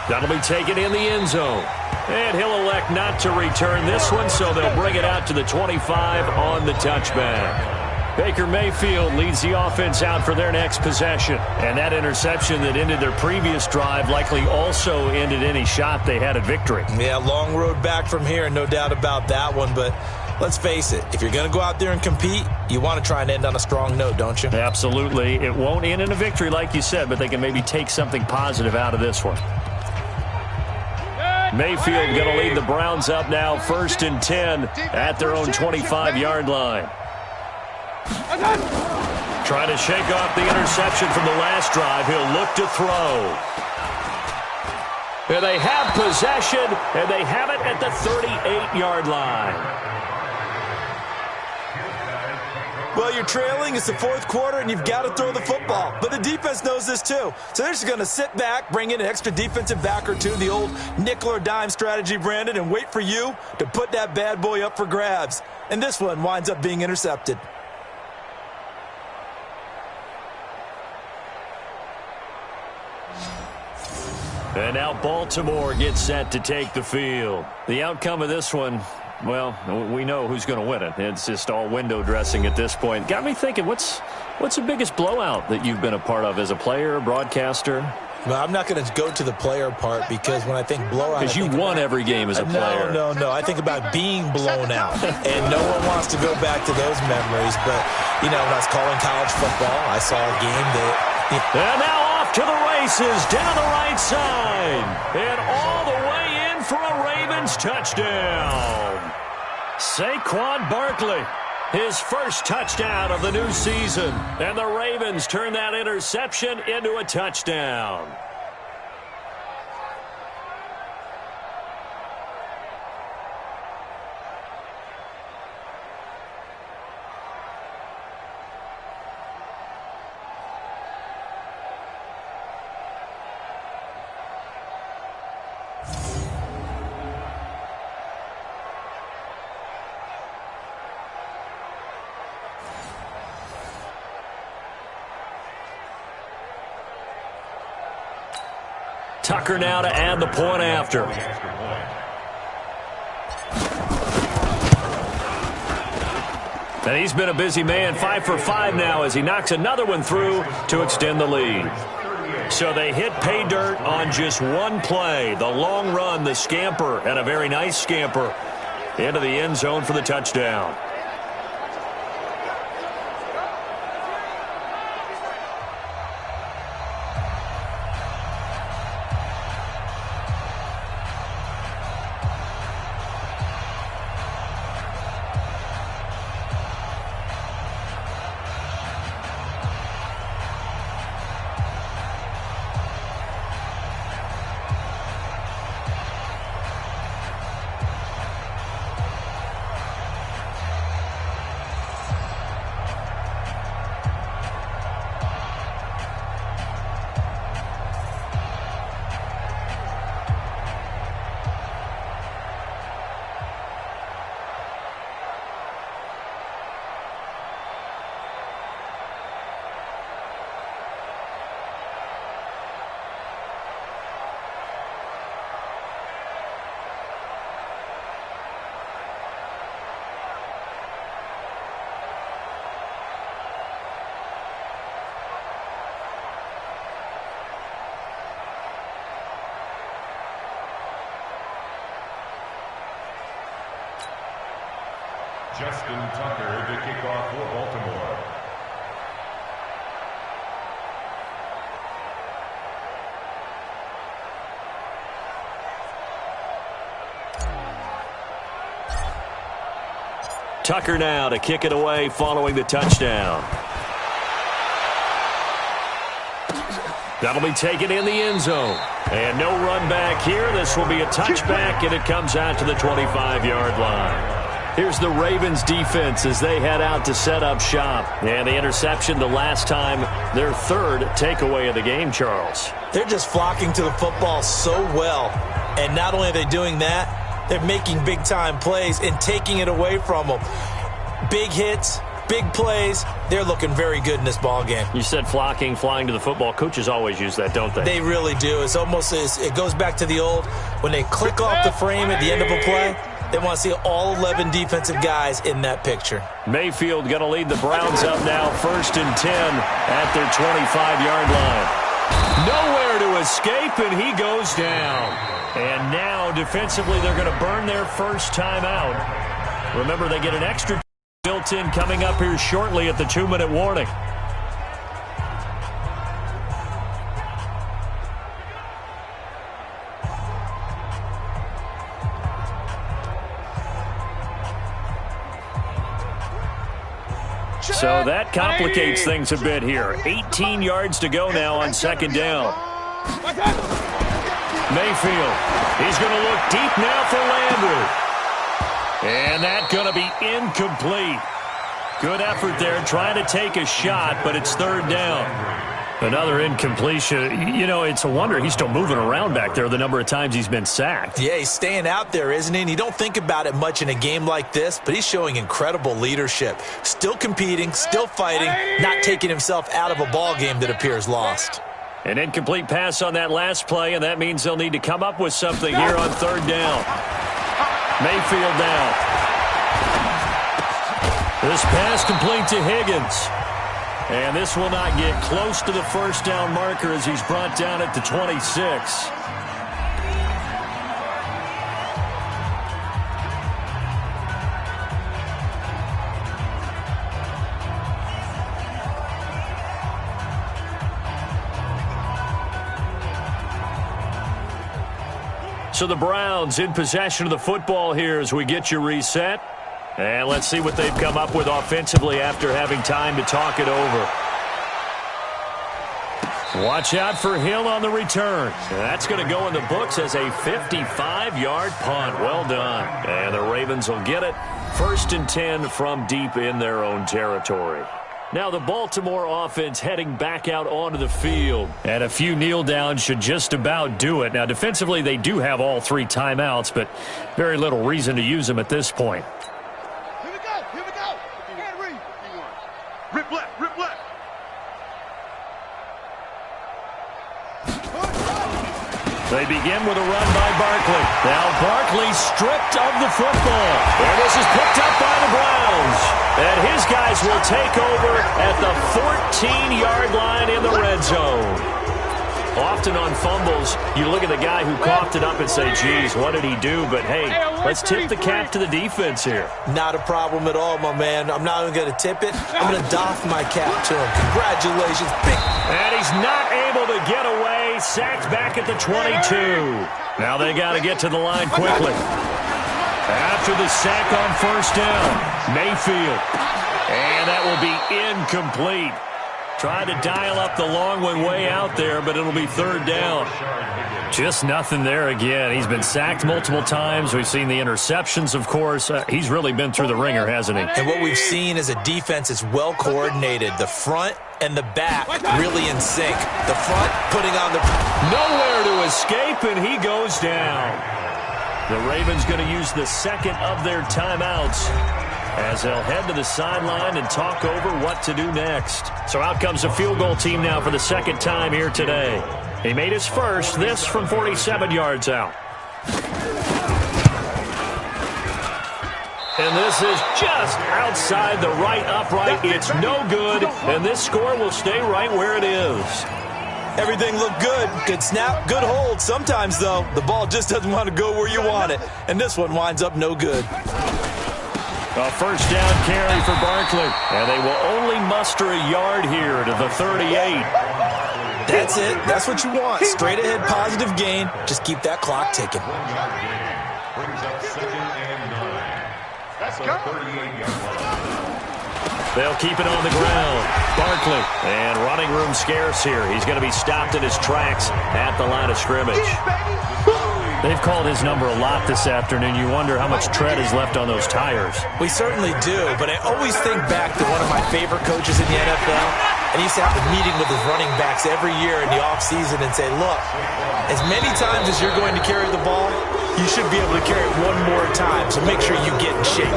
That'll be taken in the end zone. And he'll elect not to return this one, so they'll bring it out to the 25 on the touchback. Baker Mayfield leads the offense out for their next possession. And that interception that ended their previous drive likely also ended any shot they had at victory. Yeah, long road back from here, no doubt about that one, but let's face it, if you're going to go out there and compete, you want to try and end on a strong note, don't you? Absolutely. It won't end in a victory like you said, but they can maybe take something positive out of this one. Mayfield going to lead the Browns up now, 1st and 10 at their own 25-yard line. Trying to shake off the interception from the last drive. He'll look to throw. And they have possession, and they have it at the 38-yard line. Well, you're trailing. It's the 4th quarter, and you've got to throw the football. But the defense knows this, too. So they're just going to sit back, bring in an extra defensive back or two, the old nickel or dime strategy, Brandon, and wait for you to put that bad boy up for grabs. And this one winds up being intercepted. And now Baltimore gets set to take the field. The outcome of this one, well, we know who's going to win it. It's just all window dressing at this point. Got me thinking, what's the biggest blowout that you've been a part of as a player, broadcaster? Well, I'm not going to go to the player part because when I think blowout... Because you won every game as a player. No. I think about being blown out. And no one wants to go back to those memories. But, you know, when I was calling college football, I saw a game that... And now off to the races, down the right side. And all the way in for a Ravens touchdown. Saquon Barkley, his first touchdown of the new season. And the Ravens turn that interception into a touchdown. Tucker now to add the point after. And he's been a busy man, 5 for 5 now as he knocks another one through to extend the lead. So they hit pay dirt on just one play. The long run, the scamper, and a very nice scamper into the end zone for the touchdown. Justin Tucker to kick off for Baltimore. Tucker now to kick it away following the touchdown. That'll be taken in the end zone. And no run back here. This will be a touchback, and it comes out to the 25-yard line. Here's the Ravens defense as they head out to set up shop. And the interception the last time, their third takeaway of the game, Charles. They're just flocking to the football so well. And not only are they doing that, they're making big-time plays and taking it away from them. Big hits, big plays. They're looking very good in this ball game. You said flocking, flying to the football. Coaches always use that, don't they? They really do. It's almost it goes back to the old, when they click off the frame at the end of a play, they want to see all 11 defensive guys in that picture. Mayfield going to lead the Browns up now, 1st and 10 at their 25-yard line. Nowhere to escape, and he goes down. And now, defensively, they're going to burn their first time out. Remember, they get an extra built in coming up here shortly at the 2-minute warning. So that complicates things a bit here. 18 yards to go now on 2nd down. Mayfield, he's going to look deep now for Landry. And that's going to be incomplete. Good effort there, trying to take a shot, but it's 3rd down. Another incompletion. You know, it's a wonder he's still moving around back there the number of times he's been sacked. Yeah, he's staying out there, isn't he? And you don't think about it much in a game like this, but he's showing incredible leadership. Still competing, still fighting, not taking himself out of a ball game that appears lost. An incomplete pass on that last play, and that means they'll need to come up with something here on 3rd down. Mayfield now. This pass complete to Higgins. And this will not get close to the 1st down marker as he's brought down at the 26. So the Browns in possession of the football here as we get you reset. And let's see what they've come up with offensively after having time to talk it over. Watch out for Hill on the return. That's going to go in the books as a 55-yard punt. Well done. And the Ravens will get it. 1st and 10 from deep in their own territory. Now the Baltimore offense heading back out onto the field. And a few kneel downs should just about do it. Now defensively they do have all 3 timeouts, but very little reason to use them at this point. Here we go. Henry. Rip left. They begin with a run by Barkley. Now Barkley stripped of the football. And this is picked up by the Browns. And his guys will take over at the 14-yard line in the red zone. Often on fumbles, you look at the guy who coughed it up and say, geez, what did he do? But, hey, let's tip the cap to the defense here. Not a problem at all, my man. I'm not even going to tip it. I'm going to doff my cap to him. Congratulations. And he's not able to get away. Sacked back at the 22. Now they got to get to the line quickly. After the sack on 1st down, Mayfield. And that will be incomplete. Tried to dial up the long one way out there, but it'll be 3rd down. Just nothing there again. He's been sacked multiple times. We've seen the interceptions, of course. He's really been through the ringer, hasn't he? And what we've seen is a defense that's well coordinated. The front and the back really in sync. The front putting on the... Nowhere to escape, and he goes down. The Ravens going to use the 2nd of their timeouts as they'll head to the sideline and talk over what to do next. So out comes a field goal team now for the 2nd time here today. He made his first, this from 47 yards out. And this is just outside the right upright. It's no good, and this score will stay right where it is. Everything looked good. Good snap, good hold. Sometimes, though, the ball just doesn't want to go where you want it. And this one winds up no good. A first down carry for Barkley. And they will only muster a yard here to the 38. That's it. That's what you want. Straight ahead positive gain. Just keep that clock ticking. Brings up 2nd and 9. Let's go. 38-yard line. They'll keep it on the ground. Barkley. And running room scarce here. He's going to be stopped in his tracks at the line of scrimmage. They've called his number a lot this afternoon. You wonder how much tread is left on those tires. We certainly do, but I always think back to one of my favorite coaches in the NFL, and he used to have a meeting with his running backs every year in the offseason and say, look, as many times as you're going to carry the ball, you should be able to carry it one more time, so make sure you get in shape.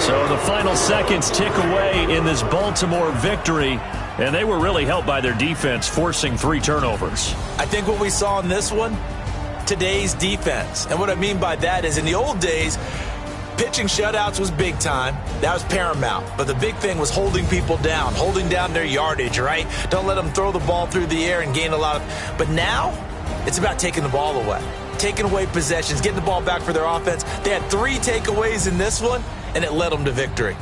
So the final seconds tick away in this Baltimore victory, and they were really helped by their defense, forcing 3 turnovers. I think what we saw in this one, today's defense. And what I mean by that is in the old days, pitching shutouts was big time. That was paramount. But the big thing was holding people down, holding down their yardage, right? Don't let them throw the ball through the air and gain a lot of... But now, it's about taking the ball away. Taking away possessions, getting the ball back for their offense. They had 3 takeaways in this one, and it led them to victory.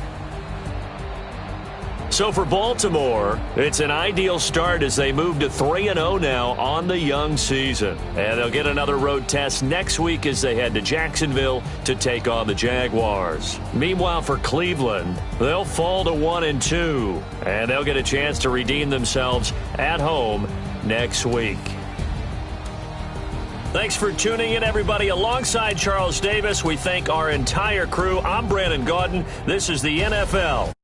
So for Baltimore, it's an ideal start as they move to 3-0 now on the young season. And they'll get another road test next week as they head to Jacksonville to take on the Jaguars. Meanwhile, for Cleveland, they'll fall to 1-2, and they'll get a chance to redeem themselves at home next week. Thanks for tuning in, everybody. Alongside Charles Davis, we thank our entire crew. I'm Brandon Gaudin. This is the NFL.